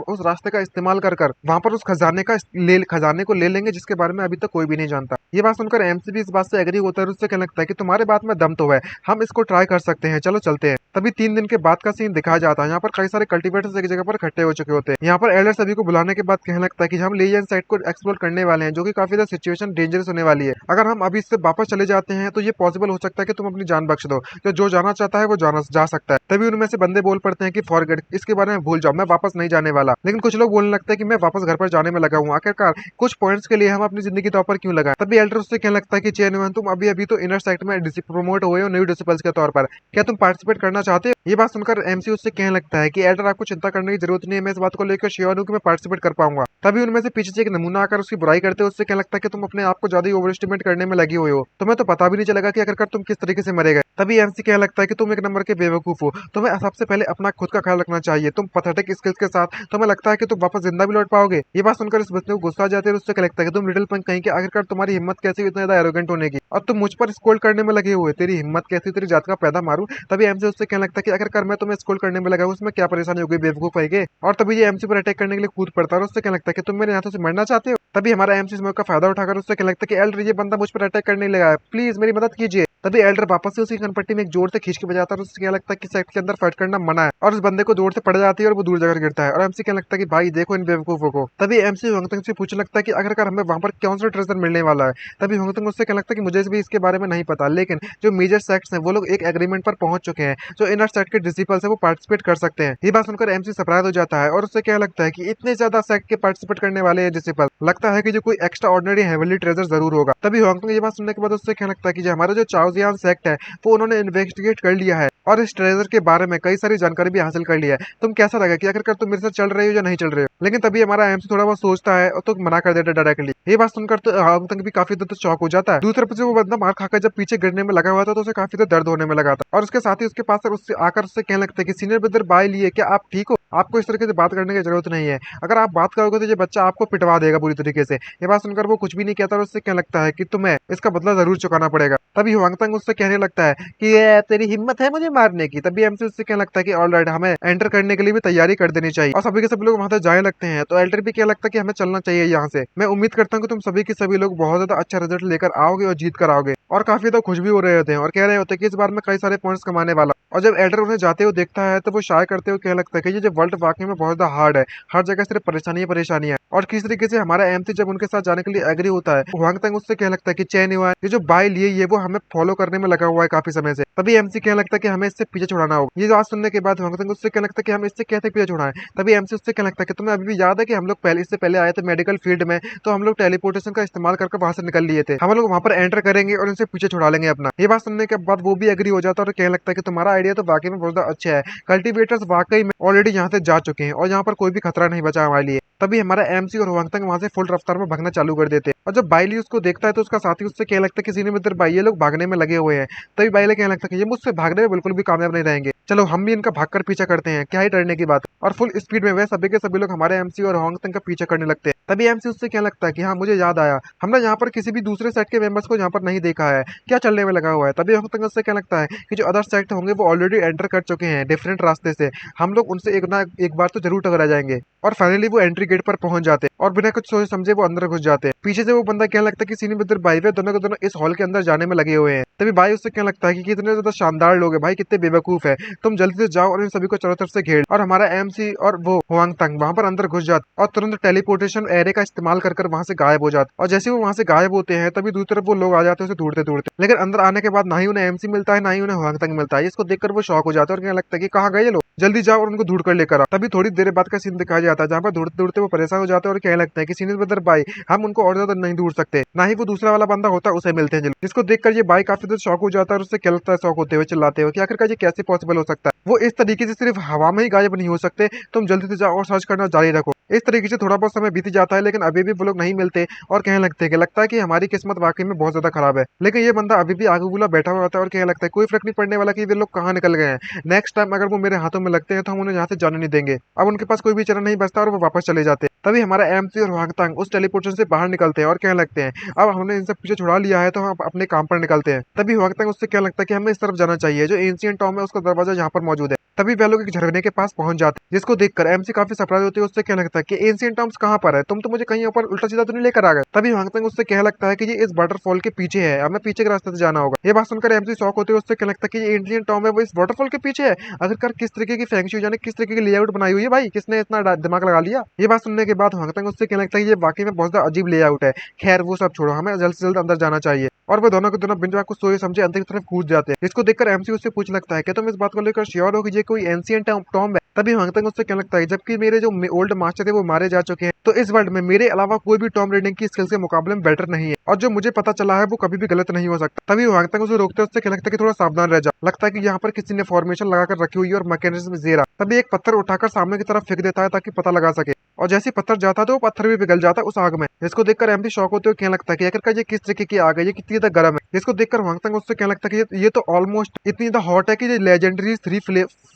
उस रास्ते का इस्तेमाल कर वहां पर उस खजाने को ले लेंगे जिसके बारे में अभी तक कोई भी नहीं जानता। ये बात सुनकर एमसी भी इस बात से एग्री होता है और उससे क्या लगता है कि तुम्हारे बात में दम तो है, हम इसको ट्राई कर सकते हैं, चलो चलते हैं। तभी 3 दिन के बाद का सीन दिखाया जाता है। यहाँ पर कई सारे कल्टीवेटर्स एक जगह पर इकट्ठे हो चुके होते हैं। यहाँ पर एल्डर सभी को बुलाने के बाद कहने लगता है कि हम लेजेंड साइट को एक्सप्लोर करने वाले हैं, जो कि काफी ज्यादा सिचुएशन डेंजरस होने वाली है। अगर हम अभी इससे वापस चले जाते हैं तो ये पॉसिबल हो सकता है कि तुम अपनी जान बख्श दो। तो जो जाना चाहता है वो जाना जा सकता है। तभी उनमें से बंदे बोल पड़ते हैं कि फॉरगेट, इसके बारे में भूल जाओ, मैं वापस नहीं जाने वाला। लेकिन कुछ लोग बोलने लगते हैं कि मैं वापस घर पर जाने में लगा हूँ। आखिरकार कुछ पॉइंट्स के लिए हम अपनी जिंदगी तौर पर क्यों लगाएं। तभी एल्डर उससे कहने लगता है कि चेन तुम अभी अभी तो इनर साइट में प्रमोट हुए हो न्यू डिसिपल्स के तौर पर, क्या तुम पार्टिसिपेट करना चाहते हो? ये बात सुनकर एमसी उससे कहने लगता है कि एल्डर आपको चिंता करने की जरूरत नहीं है, मैं इस बात को लेकर श्योर हूँ कि मैं पार्टिसिपेट कर पाऊंगा। तभी उनमें से पीछे से एक नमूना आकर उसकी बुराई करते हैं। उससे कहने लगता है कि तुम अपने आप को ज्यादा ओवर एस्टिमेट करने में लगे हुए हो, तुम्हें तो पता भी नहीं चलेगा कि आखिरकार तुम किस तरीके से मरे गए। तभी एमसी कहने लगता है कि तुम एक नंबर के बेवकूफ हो, तुम्हें सबसे पहले अपना खुद का ख्याल रखना चाहिए। तुम पथेटिक स्किल्स के साथ तुम्हें लगता है कि तुम वापस जिंदा भी लौट पाओगे। ये बात सुनकर इस बच्चे को गुस्सा आ जाती है और उससे कहने लगता है कि तुम लिटिल पंक कहीं के, आखिरकार तुम्हारी हिम्मत कैसी हुई इतना ज्यादा एरोगेंट होने की, और तुम मुझ पर स्कोल्ड करने में लगे हुए, तेरी हिम्मत कैसी, तेरी जात का पैदा मारूं। तभी एमसी उससे कहने लगता है कि आखिरकार मैं तुम्हें स्कोल्ड करने में लगा हूं, उसमें क्या परेशानी हो गई बेवकूफ है के। और तभी ये एमसी पर अटैक करने के लिए कूद पड़ता है और उससे कहने लगता है कि तुम मेरे हाथों से मरना चाहते हो। तभी हमारा एमसी इस मौके का फायदा उठाकर उससे कहने लगता है कि एल्डर, ये बंदा मुझ पर अटैक करने लगा है, प्लीज मेरी मदद कीजिए। तभी एल्डर वापस से उसकी कनपट्टी में एक जोर से खींच के बजाता है और उससे क्या लगता है कि सेट के अंदर फाइट करना मना है, और उस बंदे को जोर से पड़ जाती है और वो दूर जाकर गिरता है। और एमसी कहने लगता है कि भाई देखो इन बेवकूफों को। तभी एमसी होंगतंग से पूछने लगता है कि आखिरकार हमें वहां पर कौन सा ट्रेजर मिलने वाला है। तभी होंगतंग उससे कहने लगता है कि मुझे भी इसके बारे में नहीं पता, लेकिन जो मेजर सेक्ट्स हैं वो लोग एक एग्रीमेंट पर पहुंच चुके हैं, जो इनर सेक्ट के डिसिपल्स है वो पार्टिसिपेट कर सकते हैं। ये बात सुनकर एमसी सरप्राइज हो जाता है और उससे क्या लगता है कि इतने ज्यादा सेक्ट के पार्टिसिपेट करने वाले डिसिपल, लगता है कि जो कोई एक्स्ट्रा ऑर्डिनरी हेवनली ट्रेजर जरूर होगा। तभी होंगतंग ये बात सुनने के बाद उससे क्या लगता है कि हमारा जो चाओजियान सेक्ट है वो उन्होंने इन्वेस्टिगेट कर लिया है और इस ट्रेजर के बारे में कई सारी जानकारी भी हासिल कर लिया है। तुम कैसा लगा कि आखिरकार तुम मेरे साथ चल रहे हो या नहीं चल रहे हो? लेकिन तभी हमारा एमसी थोड़ा बहुत सोचता है और तो मना कर देता है डायरेक्टली। ये बात सुनकर तो होंगतंग भी काफी ज्यादा शॉक हो जाता है। दूसरी तरफ से वो बंदा मार खाकर जब पीछे गिरने में लगा हुआ था तो उसे काफी ज्यादा दर्द होने में लगा था, और उसके साथ ही उसके पास उससे आकर उससे कहने लगता है कि सीनियर ब्रदर बाय लिए, क्या आप ठीक हो? आपको इस तरीके से बात करने की जरूरत नहीं है, अगर आप बात करोगे तो ये बच्चा आपको पिटवा देगा पूरी तरीके से। ये बात सुनकर वो कुछ भी नहीं कहता और उससे कहने लगता है कि तुम्हें इसका बदला जरूर चुकाना पड़ेगा। तभी होंगतंग उससे कहने लगता है कि ये तेरी हिम्मत है मुझे मारने की। तभी एमसी उससे कहने लगता है कि ऑलराइट, हमें एंटर करने के लिए भी तैयारी कर देनी चाहिए, और सभी के सभी लोग वहां तक जाने लगते हैं। तो एल्डर भी क्या लगता है कि हमें चलना चाहिए यहाँ से। मैं उम्मीद करता हूँ कि तुम सभी के सभी लोग बहुत ज्यादा अच्छा रिजल्ट लेकर आओगे और जीत कर आओगे। और काफी तो खुश भी हो रहे होते हैं और कह रहे होते हैं कि इस बार में कई सारे पॉइंट्स कमाने वाला। और जब एल्डर उन्हें जाते हुए देखता है तो वो शाय करते हुए कहने लगता है कि ये जो वर्ल्ड वाकई में बहुत ज्यादा हार्ड है, हर जगह सिर्फ परेशानी है। और किस तरीके से हमारा एमसी जब उनके साथ जाने के लिए एग्री होता है, होंगतंग उससे कहने लगता है कि चैन हुआ है, ये जो बाय लिए ये वो हमें फॉलो करने में लगा हुआ है काफी समय से। तभी एमसी कहने लगता है कि हमें इससे पीछे छुड़ाना होगा। ये बात सुनने के बाद होंगतंग उससे कहने लगता है कि हम इससे कैसे पीछे छुड़ाएं। तभी एमसी उससे कहने लगता है कि तुम्हें अभी भी याद है कि हम लोग पहले इससे पहले आए थे मेडिकल फील्ड में, तो हम लोग टेलीपोर्टेशन का इस्तेमाल करके वहां से निकल लिए थे, हम लोग वहां पर एंटर करेंगे और इनसे पीछे छुड़ा लेंगे अपना। ये बात सुनने के बाद वो भी एग्री हो जाता है और कहने लगता है कि तुम्हारा आइडिया तो वाकई में बहुत ज्यादा अच्छा है, कल्टीवेटर्स वाकई में ऑलरेडी यहाँ से जा चुके हैं और यहाँ पर कोई भी खतरा नहीं बचा हमारे लिए। तभी हमारा एमसी और होंगतंग वहां से फुल रफ्तार में भागना चालू कर देते हैं, और जब बाइली उसको देखता है तो उसका साथी उससे कहने लगता है कि सीनियर मित्र भाई ये लोग भागने में लगे हुए हैं। तभी बाइले कहने लगता है कि ये मुझसे भागने में बिल्कुल भी कामयाब नहीं रहेंगे, चलो हम भी इनका भागकर पीछा करते हैं, क्या ही डरने की बात। और फुल स्पीड में वह सभी के सभी लोग हमारे एमसी और होंगतंग का पीछा करने लगते हैं। तभी एमसी उससे क्या लगता है कि हाँ मुझे याद आया, हमने यहाँ पर किसी भी दूसरे सेट के मेंबर्स को यहाँ पर नहीं देखा है, क्या चलने में लगा हुआ है। तभी होंगतंग उससे क्या लगता है कि जो अदर सेट होंगे वो ऑलरेडी एंटर कर चुके हैं डिफरेंट रास्ते से, हम लोग उनसे एक ना एक बार तो जरूर टकरा जाएंगे। और फाइनली वो एंट्री गेट पर पहुंच जाते और बिना कुछ सोचे समझे वो अंदर घुस जाते हैं। पीछे से वो बंदा कहने लगता है कि सीनियर ब्रदर भाई वे दोनों के दोनों इस हॉल के अंदर जाने में लगे हुए हैं। तभी भाई उससे कहने लगता है कि कितने ज्यादा शानदार लोग हैं भाई, कितने बेवकूफ है, तुम जल्दी से जाओ और इन सभी को चारों तरफ से घेर। और हमारा एमसी और वो होंगतंग वहां पर अंदर घुस जाते और तुरंत टेलीपोर्टेशन एरे का इस्तेमाल कर वहां से गायब हो जाते। और जैसे वो वहां से गायब होते हैं तभी दूसरी तरफ वो लोग आ जाते हैं उसे ढूंढते ढूंढते, लेकिन अंदर आने के बाद ना ही उन्हें एमसी मिलता है ना ही उन्हें होंगतंग मिलता है। इसको देखकर वो शॉक हो जाते हैं और कहने लगता है कि कहाँ गए ये लोग, जल्दी जाओ और उनको ढूंढ कर लेकर आओ। तभी थोड़ी देर बाद का सीन दिखाया जाता है जहाँ पर ढूंढते ढूंढते वो परेशान हो जाते हैं और कहने लगते हैं कि सीनियर ब्रदर भाई हम उनको और ज्यादा नहीं ढूंढ सकते, ना ही वो दूसरा वाला बंदा होता है उसे मिलते हैं। जिसको देखकर ये भाई काफी ज्यादा शॉक हो जाता है और उससे क्या लगता है शॉक होते हुए चिल्लाते हुए कि आखिरकार ये कैसे पॉसिबल हो सकता है, वो इस तरीके से सिर्फ हवा में ही गायब नहीं हो सकते, तुम जल्दी से जाओ और सर्च करना जारी रखो। इस तरीके से थोड़ा बहुत समय बीत जाता है लेकिन अभी भी वो लोग नहीं मिलते और कहने लगते हैं कि लगता है कि हमारी किस्मत वाकई में बहुत ज्यादा खराब है। लेकिन ये बंदा अभी भी आगे बुला बैठा हुआ होता है और कहने लगता है कोई फर्क नहीं पड़ने वाला कि वे लोग कहाँ निकल गए हैं, नेक्स्ट टाइम अगर वो मेरे हाथों में लगते हैं तो हम उन्हें यहाँ से जाने नहीं देंगे। अब उनके पास कोई भी चरण नहीं बचता और वो वापस चले जाते हैं। तभी हमारा एमसी और होंगतंग उस टेलीपोर्टेशन से बाहर निकलते हैं और कहने लगते हैं अब हमने इनसे पीछे छुड़ा लिया है तो हम अपने काम पर निकलते हैं। तभी होंगतंग उससे क्या लगता है कि हमें इस तरफ जाना चाहिए, जो एंशिएंट टॉम है उसका दरवाजा यहाँ पर मौजूद है। तभी वह लोग एक झरने के पास पहुंच जाते हैं, जिसको देखकर एमसी काफी सरप्राइज होती है। उससे क्या लगता है कि एंशिएंट टॉम्स कहाँ पर है, तुम तो मुझे कहीं ऊपर उल्टा सीधा तो नहीं लेकर आ गए। तभी वांग तंग उससे क्या लगता है कि ये इस वाटरफॉल के पीछे है, हमें पीछे के रास्ते से जाना होगा। ये बात सुनकर एमसी शॉक होते है। उससे क्या लगता है कि ये एंशिएंट टॉम है वो इस वाटरफॉल के पीछे है। आखिरकार किस तरीके की फेंगशुई यानी किस तरीके की लेआउट बनाई हुई है भाई, किसने इतना दिमाग लगा लिया। ये बात सुनने के बाद वांग तंग उससे क्या लगता है कि ये वाकई में बहुत ज्यादा अजीब लेआउट है। खैर वो सब छोड़ो, हमें जल्द से जल्द अंदर जाना चाहिए। और वो दोनों के दोनों बिन कुछ सोचे समझे अंदर की तरफ कूद जाते हैं, जिसको देखकर एमसी उससे पूछ लगता है कि तुम इस बात को लेकर श्योर हो कि ये कोई एंशिएंट टॉम है। तभी वांग तंग उससे क्या लगता है जबकि मेरे जो ओल्ड मास्टर थे वो मारे जा चुके हैं, तो इस वर्ल्ड में मेरे अलावा कोई भी टॉम रीडिंग की स्किल्स के मुकाबले में बेटर नहीं है, और जो मुझे पता चला है वो कभी भी गलत नहीं हो सकता। तभी वांग तंग उसे रोकते हैं। उससे क्या लगता है कि थोड़ा सावधान रह जा, लगता है कि यहाँ पर किसी ने फॉर्मेशन लगाकर रखी हुई है और मैकेनिज्म जेरा। तभी एक पत्थर उठाकर सामने की तरफ फेंक देता है ताकि पता लगा सके, और जैसे पत्थर जाता है तो वो पत्थर भी पिघल जाता है उस आग में। जिसको देखकर एमसी शॉक होते हुए क्या लगता है कि आखिरकार ये किस तरीके की आग है, ये कितनी ज्यादा गर्म है। जिसको देखकर वांग तंग उससे क्या लगता है कि ये तो ऑलमोस्ट इतनी ज्यादा हॉट है कि ये legendary three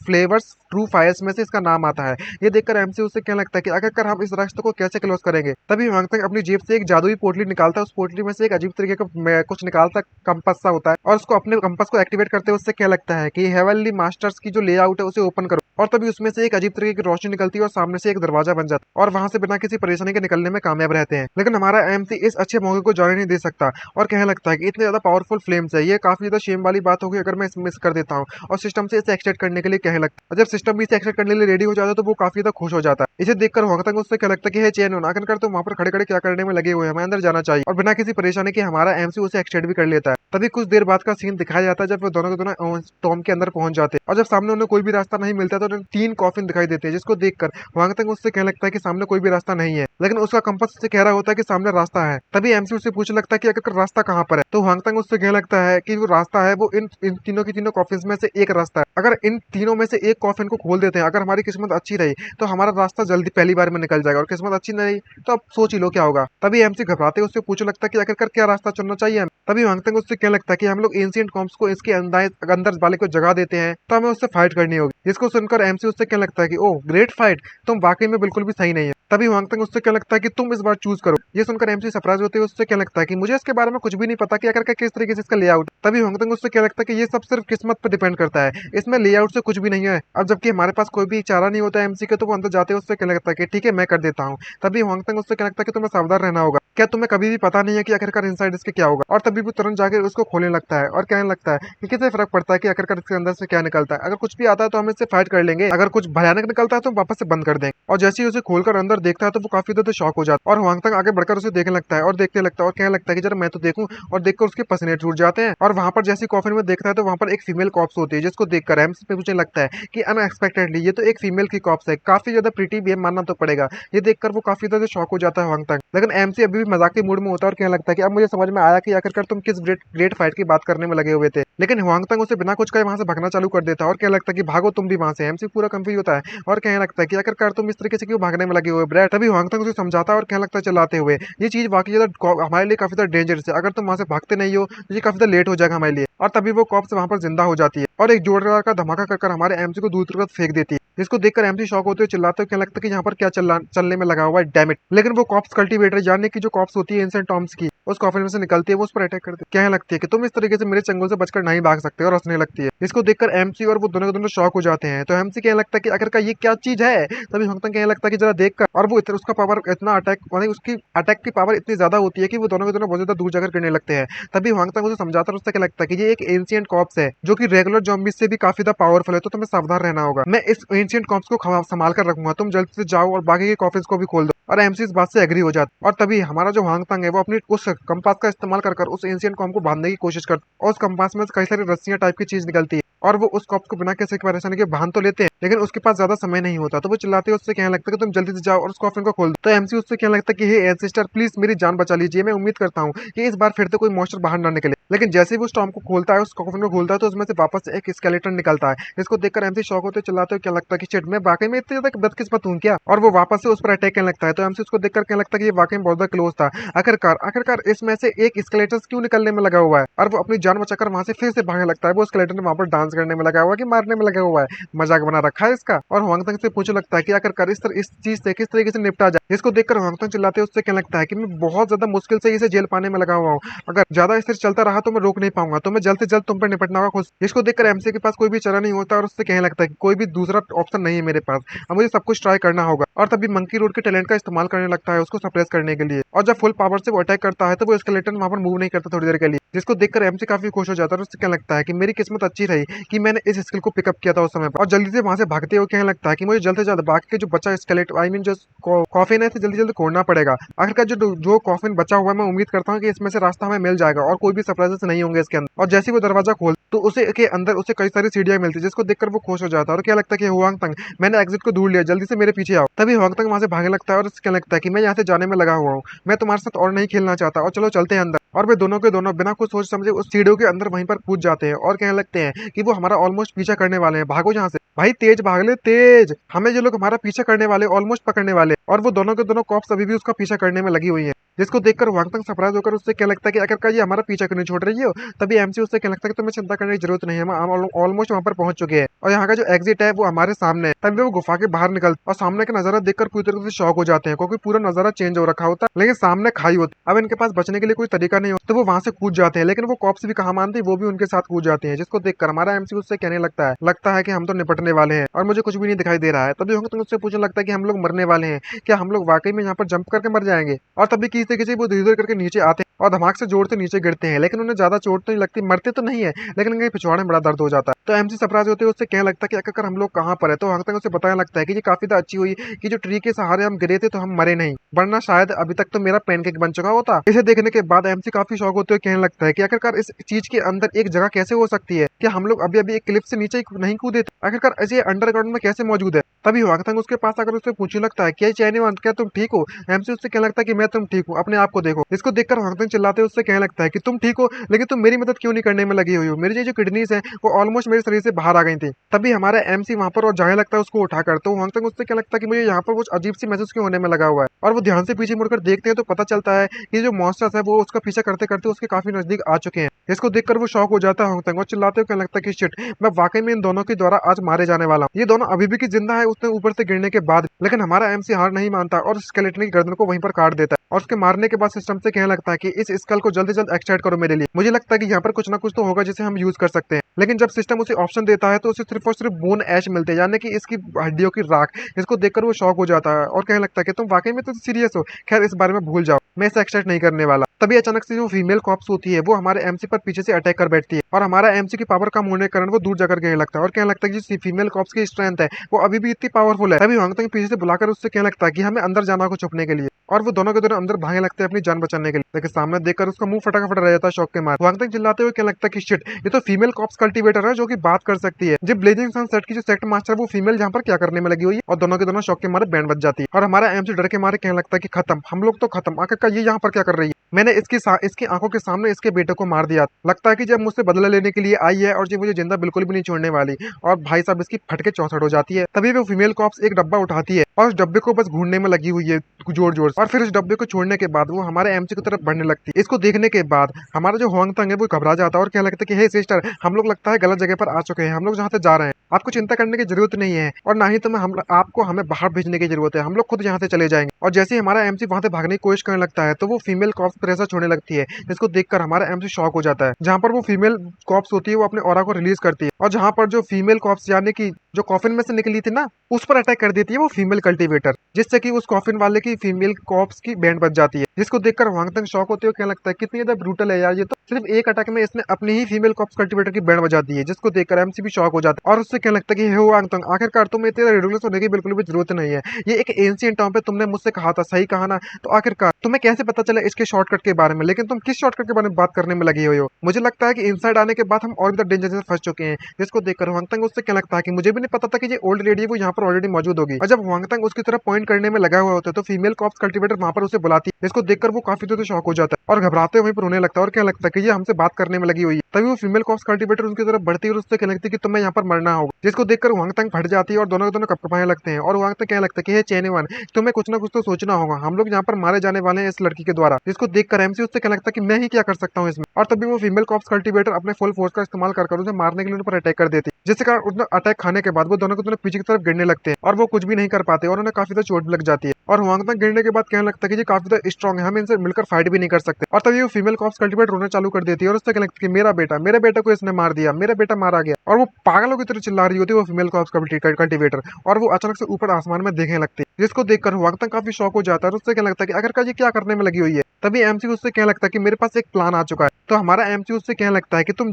flavours true fires में से इसका नाम आता है। ये देखकर एमसी उससे क्या लगता है कि आखिरकार हम इस रास्ते को कैसे क्लोज करेंगे। तभी वांग तंग अपनी जेब से एक जादुई पोटली निकालता है। उस पोटली में से एक अजीब तरीके का कुछ निकालता है, कंपास सा होता है, और उसको अपने कंपास को एक्टिवेट करते हुए उससे क्या लगता है कि हेवनली मास्टर्स की जो लेआउट है उसे ओपन करो। और तभी उसमें से एक अजीब तरीके की रोशनी निकलती है और सामने से एक दरवाजा बन जाता है, और वहां से बिना किसी परेशानी के निकलने में कामयाब रहते हैं। लेकिन हमारा एमसी इस अच्छे मौके को जाने नहीं दे सकता और कहने लगता है कि इतने ज्यादा पावरफुल फ्लेम्स है, ये काफी ज्यादा शेम वाली बात होगी अगर मैं इसे मिस कर देता हूँ। और सिस्टम से इसे एक्सटेट करने के लिए कहने लगता है, और जब सिस्टम भी इसे एक्सटेट करने के लिए रेडी हो जाता है तो वो काफी ज्यादा खुश हो जाता है। इसे देखकर वांग तंग उससे क्या लगता है कि है चैन होना, आखिरकार तुम वहां पर खड़े खड़े क्या करने में लगे हुए हैं, हमें अंदर जाना चाहिए। और बिना किसी परेशानी के हमारा एमसी उसे एक्सटेट भी कर लेता है। तभी कुछ देर बाद का सीन दिखाया जाता है जब वो दोनों के दोनों टॉम के अंदर पहुंच जाते हैं, और जब सामने उन्हें कोई भी रास्ता नहीं मिलता तो उन्हें 3 कॉफिन दिखाई देते हैं, जिसको देखकर वांग तंग उससे कहने लगता है कि सामने कोई भी रास्ता नहीं है, लेकिन उसका कंपास उससे कह रहा होता है कि सामने रास्ता है। तभी एमसी उससे पूछने लगता है कि आखिर रास्ता कहाँ पर है, तो वांग तंग उससे कहने लगता है कि वो रास्ता है वो इन तीनों की तीनों कॉफिन में से एक रास्ता है। अगर इन तीनों में से एक कॉफिन को खोल देते हैं, अगर हमारी किस्मत अच्छी रही तो हमारा रास्ता जल्दी पहली बार में निकल जाएगा, और किस्मत अच्छी नहीं रही तो अब सोच ही लो क्या होगा। तभी एमसी घबराते उससे पूछने लगता है कि आखिरकार क्या रास्ता चुनना चाहिए हमें। तभी वांग तंग उससे कहने लगता है कि हम लोग एंशिएंट कॉम्स को इसके अंदर वाले को जगह देते हैं तो हमें उससे फाइट करनी होगी। जिसको सुनकर एमसी उससे कहने लगता है कि ओह ग्रेट फाइट, तुम वाकई में बिल्कुल भी सही नहीं है। तभी वांग तंग उससे क्या लगता है कि तुम इस बार चूज करो। ये सुनकर एमसी सरप्राइज होते हुए उससे क्या लगता है कि मुझे इसके बारे में कुछ भी नहीं पता कि आखिरकार किस तरीके से इसका लेआउट। तभी वांग तंग उससे क्या लगता है कि ये सब सिर्फ किस्मत पर डिपेंड करता है, इसमें लेआउट से कुछ भी नहीं है। अब जबकि हमारे पास कोई भी चारा नहीं होता एमसी के, तो वो अंदर जाते उससे क्या लगता है कि ठीक है मैं कर देता हूँ। तभी वांग तंग उससे क्या लगता है कि तुम्हें सावधान रहना होगा, क्या तुम्हें कभी भी पता नहीं है कि आखिरकार इनसाइड इसके क्या होगा। और तभी वो तुरंत जाकर उसको खोलने लगता है और कहने लगता है कि कितने फर्क पड़ता है कि आखिरकार इसके अंदर से क्या निकलता है, अगर कुछ भी आता है तो हम इससे फाइट कर लेंगे, अगर कुछ भयानक निकलता है तो वापस से बंद कर देंगे। और जैसे ही उसे खोलकर अंदर देखता है तो वो काफी ज्यादा शॉक हो जाता है, और वांग तंग आगे बढ़कर उसे देखने लगता है और देखने लगता है और कहने लगता है कि जरा मैं तो देखूं, और देखकर उसके पसीने छूट जाते हैं। और वहां पर जैसी कॉफिन में देखता है तो वहां पर एक फीमेल कॉप्स होती है, जिसको देखकर एमसी पे मुझे लगता है कि अनएक्सपेक्टेडली ये तो एक फीमेल की कॉप्स है, काफी ज्यादा प्रीटी भी है मानना तो पड़ेगा। ये देखकर वो काफी ज्यादा शॉक हो जाता है वांग तंग। लेकिन एमसी अभी भी मजाक के मूड में होता है और कहने लगता है कि अब मुझे समझ में आया कि आखिरकार तुम किस ग्रेट ग्रेट फाइट की बात करने में लगे हुए थे। लेकिन वांग तंग उसे बिना कुछ कहे वहां से भागना चालू कर देता है और कहने लगता है कि भागो तुम भी वहां से। एमसी पूरा कंफ्यूज होता है और कहने लगता है कि आखिरकार तुम इस तरीके से क्यों भागने में लगे हुए ब्रैड। तभी वांग तंग उसे समझाता है और कहने लगता है चिल्लाते हुए ये चीज वाकई ज्यादा हमारे लिए काफी ज्यादा डेंजरस है, अगर तुम वहां से भागते नहीं हो तो ये काफी ज्यादा लेट हो जाएगा हमारे लिए। और तभी वो कॉप्स वहां पर जिंदा हो जाती है और एक जोरदार का धमाका कर हमारे एमसी को दूसरी तरफ फेंक देती है, जिसको देखकर एमसी शॉक होते हुए चिल्लाते हुए कहने लगता है कि यहाँ पर क्या चलने में लगा हुआ है डैम इट। लेकिन वो कॉप्स कल्टीवेटर जानने की जो कॉप्स होती है एंशिएंट टॉम्स की, उस कॉफिन में से निकलती है, वो उस पर अटैक करती है। कहने लगती है कि तुम इस तरीके से मेरे चंगुल से बचकर नहीं भाग सकते, और हंसने लगती है। इसको देखकर एमसी और वो दोनों के दोनों शॉक हो जाते हैं। तो एमसी कहने लगता है कि आखिरकार ये क्या चीज है। तभी वांग तंग कहने लगता है कि जरा देखकर, और वो उसका पावर इतना अटैक माने उसकी अटैक की पावर इतनी ज्यादा होती है कि वो दोनों के दोनों बहुत ज्यादा दूर जाकर गिरने लगते हैं। तभी वांग तंग उसे समझाता है, उससे क्या लगता है कि ये एक एंशिएंट कॉप्स है जो कि रेगुलर ज़ॉम्बीज से भी काफी ज्यादा पावरफुल है, तो तुम्हें सावधान रहना होगा। मैं इस एंशिएंट कॉप्स को संभाल कर रखूंगा, तुम जल्द से जाओ और बाकी के कॉफिन्स को भी खोल दो। और एमसी इस बात से एग्री हो जाता है। और तभी हमारा जो वांग तंग है वो अपनी उस कंपास का इस्तेमाल कर उस एंशिएंट कॉम को बांधने की कोशिश करता है, और उस कंपास में कई सारी रस्सियां टाइप की चीज निकलती है, और वो उस कॉप्स को बिना किसी परेशानी के बांध तो लेते हैं, लेकिन उसके पास ज्यादा समय नहीं होता। तो वो चिल्लाते हैं, उससे कहने लगता है कि तुम जल्दी से जाओ और उस कॉफिन को खोल दो। तो एमसी उससे कहने लगता है कि हे एंसेस्टर प्लीज मेरी जान बचा लीजिए, मैं उम्मीद करता हूँ कि इस बार फिर से कोई मॉन्स्टर बाहर ना निकले। लेकिन जैसे ही वो स्टॉर्म को खोलता है, उस कॉफिन को खोलता है, तो उसमें से वापस एक स्केलेटन निकलता है, जिसको देखकर एमसी शॉक होते चिल्लाते हुए क्या लगता है कि शिट मैं वाकई में इतनी ज्यादा बदकिस्मत हूं क्या। और वो वापस से उस पर अटैक करने लगता है। तो एमसी उसको देखकर कहने लगता है कि ये वाकई में बहुत ज्यादा क्लोज था। आखिरकार इसमें से एक स्केलेटन क्यों निकलने में लगा हुआ है, और वो अपनी जान बचाकर वहां से फिर से भागने लगता है। वो स्केलेटन वहां पर डांस डांस करने में लगा हुआ है कि मारने में लगा हुआ है, मजाक बना रखा है इसका। और हुआंगतंग से पूछने लगता है कि आखिरकार इस चीज से किस तरीके से निपटा जाए। इसको देखकर हुआंगतंग चिल्लाते हैं, उससे कहने लगता है कि मैं बहुत ज्यादा मुश्किल से इसे जेल पाने में लगा हुआ हूँ, अगर ज्यादा इस तरह चलता रहा तो मैं रोक नहीं पाऊंगा, तो मैं जल्द से जल्द तुम पर निपटना होगा खुद। इसको देखकर एमसी के पास कोई भी चारा नहीं होता और उससे कहने लगता है कि कोई भी दूसरा ऑप्शन नहीं है मेरे पास, अब मुझे सब कुछ ट्राई करना होगा। और तभी मंकी रोड के टैलेंट का इस्तेमाल करने लगता है उसको सप्रेस करने के लिए। और जब फुल पावर से वो अटैक करता है तो वो स्केलेटन वहां पर मूव नहीं करता थोड़ी देर के लिए, जिसको देखकर एमसी काफी खुश हो जाता है और उससे कहने लगता है कि मेरी किस्मत अच्छी रही कि मैंने इस स्किल को पिकअप किया था उस समय पर। और जल्दी से वहां से भागते हुए कहने लगता है कि मुझे जल्द से जल्द बाकी के जो बचा स्केलेट आई मीन जो कॉफिन है इसे जल्दी जल्दी खोलना पड़ेगा। आखिरकार जो कॉफिन बचा हुआ है मैं उम्मीद करता हूँ कि इसमें से रास्ता हमें मिल जाएगा और कोई भी सरप्राइजेस नहीं होंगे इसके अंदर। और जैसे वो दरवाजा खोल तो उसे के अंदर उसे कई सारी सीढ़ियां मिलती है, जिसको देखकर वो खुश हो जाता है और क्या लगता है कि हुआंगतंग मैंने एग्जिट को ढूंढ लिया, जल्दी से मेरे पीछे आओ। तभी हुआंगतंग वहां से भागने लगता है और उसके लगता है कि मैं यहाँ से जाने में लगा हुआ हूँ, मैं तुम्हारे साथ और नहीं खेलना चाहता, और चलो चलते हैं अंदर। और वे दोनों के दोनों बिना कुछ सोच समझे उस सीढ़ियों के अंदर वहीं पर कूद जाते हैं और कहने लगते हैं कि वो हमारा ऑलमोस्ट पीछा करने वाले हैं, भागो यहाँ से भाई, तेज भाग ले तेज, हमें जो लोग हमारा पीछा करने वाले ऑलमोस्ट पकड़ने वाले। और वो दोनों के दोनों कॉप्स अभी भी उसका पीछा करने में लगी हुई है, जिसको देखकर हुआंगतंग सरप्राइज होकर उससे क्या लगता है कि आखिरकार ये हमारा पीछा क्यों नहीं छोड़ रही हो। तभी एमसी उससे क्या लगता है कि तुम्हें चिंता करने की जरूरत नहीं है, हम ऑलमोस्ट वहां पर पहुंच चुके हैं और यहाँ का जो एग्जिट है वो हमारे सामने है। तभी वो गुफा के बाहर निकल और सामने का नजारा देखकर पूरी तरह से शॉक हो जाते हैं, क्योंकि पूरा नजारा चेंज हो रखा होता है लेकिन सामने खाई होती। अब इनके पास बचने के लिए कोई तरीका नहीं होता तो वो वहां से कूद जाते हैं, लेकिन वो कॉप्स भी कहाँ मानते, वो भी उनके साथ कूद जाते हैं, जिसको देखकर हमारा एमसी उससे कहने लगता है कि हम तो निपटने वाले हैं और मुझे कुछ भी नहीं दिखाई दे रहा है। तभी हुआंगतंग उससे पूछने लगता है कि हम लोग मरने वाले हैं, क्या हम लोग वाकई में यहाँ पर जंप करके मर जाएंगे। और तभी किसी तरीके से वो धीरे धीरे करके नीचे आते हैं और धमाक से जोर से नीचे गिरते हैं, लेकिन उन्हें ज्यादा चोट तो नहीं लगती, मरते तो नहीं है लेकिन उनके पिछवाड़े में बड़ा दर्द हो जाता है। तो एमसी सरप्राइज होते हुए उससे कहने लगता है कि आखिरकार हम लोग कहाँ पर है। तो हुआंगतंग उसे बताने लगता है कि ये काफी अच्छी हुई कि जो ट्री के सहारे हम गिरे थे तो हम मरे नहीं, वरना शायद अभी तक तो मेरा पैनकेक बन चुका होता। इसे देखने के बाद एमसी काफी शौक होते हुए कहने लगता है कि आखिरकार इस चीज के अंदर एक जगह कैसे हो सकती है, क्या हम लोग अभी अभी एक क्लिफ से नीचे नहीं कूदे थे, आखिरकार ऐसे अंडरग्राउंड में कैसे मौजूद है। तभी हुआंगतंग उसके पास आकर उससे पूछने लगता है क्या चैनीवान, क्या तुम ठीक हो। एमसी उससे कहने लगता है कि मैं तुम ठीक हूँ, अपने आप को देखो। इसको देखकर हुआंगतंग चिल्लाते उससे कहने लगता है कि तुम ठीक हो लेकिन तुम मेरी मदद क्यों नहीं करने में लगी हुई हो, मेरी जो किडनीज है वो ऑलमोस्ट मेरे शरीर से बाहर आ गई थी। तभी हमारा एमसी वहां पर और जाने लगता है उसको उठाकर। तो हुआंगतंग उससे क्या लगता है कि मुझे यहाँ पर कुछ अजीब सी महसूस क्यों होने में लगा हुआ है, और वो ध्यान से पीछे मुड़कर देखते हैं तो पता चलता है कि जो मॉन्स्टर्स है वो उसका पीछा करते करते उसके काफी नजदीक आ चुके हैं। इसको देखकर वो शॉक हो जाता है हुआंगतंग और चिल्लाते हुए कहने लगता है कि शिट, मैं वाकई में इन दोनों के द्वारा आज मारे जाने वाला हूं। ये दोनों अभी भी की जिंदा है उसने ऊपर से गिरने के बाद, लेकिन हमारा एमसी हार नहीं मानता और स्केलेटन की गर्दन को वहीं पर काट देता है और उसके मारने के बाद सिस्टम से कहने लगता है कि इस स्कल को जल्द से जल्द एक्सट्रैक्ट करो मेरे लिए, मुझे लगता है कि यहाँ पर कुछ ना कुछ तो होगा जिसे हम यूज कर सकते हैं। लेकिन जब सिस्टम उसे ऑप्शन देता है तो उसे सिर्फ और सिर्फ बोन ऐश मिलते हैं, यानी कि इसकी हड्डियों की राख। इसको देखकर वो शॉक हो जाता है और कहने लगता है कि तुम वाकई में तो सीरियस हो, खैर इस बारे में भूल जाओ, मैं इसे एक्सट्रैक्ट नहीं करने वाला। तभी अचानक से जो फीमेल कॉप्स होती है वो हमारे एमसी पर पीछे से अटैक कर बैठती है और हमारा एमसी की पावर कम होने के कारण वो दूर जाकर कहने लगता है और कहने लगता है कि जो फीमेल कॉप्स की स्ट्रेंथ है वो अभी भी इतनी पावरफुल है। तभी हुआंगतंग पीछे से बुलाकर उससे कहने लगता है कि हमें अंदर जाना को छुपने के लिए, और वो दोनों के दोनों अंदर भागने लगते हैं अपनी जान बचाने के लिए। लेकिन सामने देखकर उसका मुंह फटा फटा रह जाता है शौक के मारे। हुआंगतंग चिल्लाते हुए कहने लगता है कि शिट, ये तो फीमेल कॉप्स कल्टीवेटर है जो कि बात कर सकती है। जब ब्लेजिंग सन सेट की जो सेक्ट मास्टर वो फीमेल यहाँ पर क्या करने में लगी हुई है, और दोनों के दोनों शौक के मारे बैंड बज जाती है और हमारा एमसी डर के मारे कहने लगता है कि खत्म, हम लोग तो खत्म, आखिरकार ये यहाँ पर क्या कर रही है, मैंने इसकी आंखों के सामने इसके बेटे को मार दिया, लगता है कि जब मुझसे बदला लेने के लिए आई है और ये मुझे जिंदा बिल्कुल भी नहीं छोड़ने वाली। और भाई साहब इसकी फटके चौसठ हो जाती है। तभी वो फीमेल कॉप्स एक डब्बा उठाती है और उस डब्बे को बस घूरने में लगी हुई है जोर जोर से, और फिर उस डब्बे को छोड़ने के बाद वो हमारे एमसी की तरफ बढ़ने लगती है। इसको देखने के बाद हमारा जो हुआंगतंग है वो घबरा जाता है और क्या लगता है कि हे सिस्टर, हम लोग लगता है गलत जगह पर आ चुके हैं, हम लोग जहाँ से जा रहे हैं आपको चिंता करने की जरूरत नहीं है और ना ही तुम्हें आपको हमें बाहर भेजने की जरूरत है, हम लोग खुद यहाँ से चले जाएंगे। और जैसे ही हमारा एमसी वहां से भागने की कोशिश करने लगता है तो वो फीमेल कॉप्स प्रेशर छोड़ने लगती है, जिसको देखकर हमारा एमसी शॉक हो जाता है। जहाँ पर वो फीमेल कॉप्स होती है वो अपने ऑरा को रिलीज करती है और जहाँ पर जो फीमेल कॉप्स यानी कि जो कॉफिन में से निकली थी ना उस पर अटैक कर देती है वो फीमेल कल्टीवेटर, जिससे कि उस कॉफिन वाले की फीमेल कॉप्स की बैंड बच जाती है। जिसको देखकर हुआंगतंग शॉक होते हुए कहने लगता है कितनी ज्यादा ब्रूटल है यार, ये तो सिर्फ एक अटैक में इसने अपनी ही फीमेल कॉप्स कल्टीवेटर की बैंड बजा दी है। जिसको देखकर एमसी भी शॉक हो जाता है और उससे कहने लगता है कि हे हुआंगतंग, आखिरकार तुम्हें तेरा रिडिकुलस होने की बिल्कुल भी जरूरत नहीं है, ये एक एंशिएंट टाइम पे तुमने मुझसे कहा था, सही कहा ना, तो आखिरकार तुम्हें कैसे पता चला इसके शॉर्टकट के बारे में, लेकिन तुम किस शॉर्टकट के बारे में बात करने में लगी हुई हो। मुझे लगता है कि इनसाइड आने के बाद हम और भी डेंजर में फंस चुके हैं। जिसको देखकर हुआंगतंग उससे क्या लगता है कि मुझे भी नहीं पता था कि ये ओल्ड लेडी वो यहाँ पर ऑलरेडी मौजूद होगी। और जब हुआंगतंग उसकी तरफ पॉइंट फाइंड करने में लगा हुआ होता है, तो फीमेल कॉप्स कल्टीवेटर वहां पर उसे बुलाती है। इसको देखकर वो काफी ज्यादा शॉक हो जाता है और घबराते हुए वहीं पर रोने लगता है और क्या लगता है कि ये हमसे बात करने में लगी हुई है। तभी वो फीमेल कॉप्स कल्टीवेटर उनकी तरफ बढ़ती है और उससे कहने लगती है कि तुम्हें यहाँ पर मरना होगा। जिसको देखकर वांग तंग फट जाती है और दोनों के दोनों कपकपाने लगते हैं और वांग तंग कहने लगता है कि हे चेन वन, तुम्हें कुछ ना कुछ तो सोचना होगा, हम लोग यहाँ पर मारे जाने वाले हैं इस लड़की के द्वारा। जिसको देखकर एमसी उससे कहने लगता है कि मैं ही क्या कर सकता हूँ इसमें। और तभी वो फीमेल कॉप्स कल्टीवेटर अपने फुल फोर्स का इस्तेमाल कर उसे मारने के लिए उन पर अटैक कर देती है, जिससे कारण उन्हें अटैक खाने के बाद वो दोनों के दोनों पीछे की तरफ गिरने लगते हैं और वो कुछ भी नहीं कर पाते और उन्हें काफी ज्यादा चोट भी लग जाती है। और वांग तंग गिरने के बाद कहने लगता है कि ये काफी ज्यादा स्ट्रॉन्ग है, हम इनसे मिलकर फाइट भी नहीं कर सकते। और तभी वो फीमेल कॉप्स कल्टीवेटर रोना चालू कर देती है और उससे कहने लगती है कि मेरे बेटा को इसने मार दिया, मेरा बेटा मारा गया। और वो पागलों की तरह चिल्ला रही होती है वो फीमेल कॉप्स कल्टीवेटर, और वो अचानक से ऊपर आसमान में देखने लगती है, जिसको देखकर वांग तंग काफी शॉक हो जाता है और उससे कहने लगता है कि आखिरकार ये क्या करने में लगी हुई है। तभी एमसी उससे कहने लगता है कि मेरे पास एक प्लान आ चुका है। तो हमारा एमसी उससे कहने लगता है कि तुम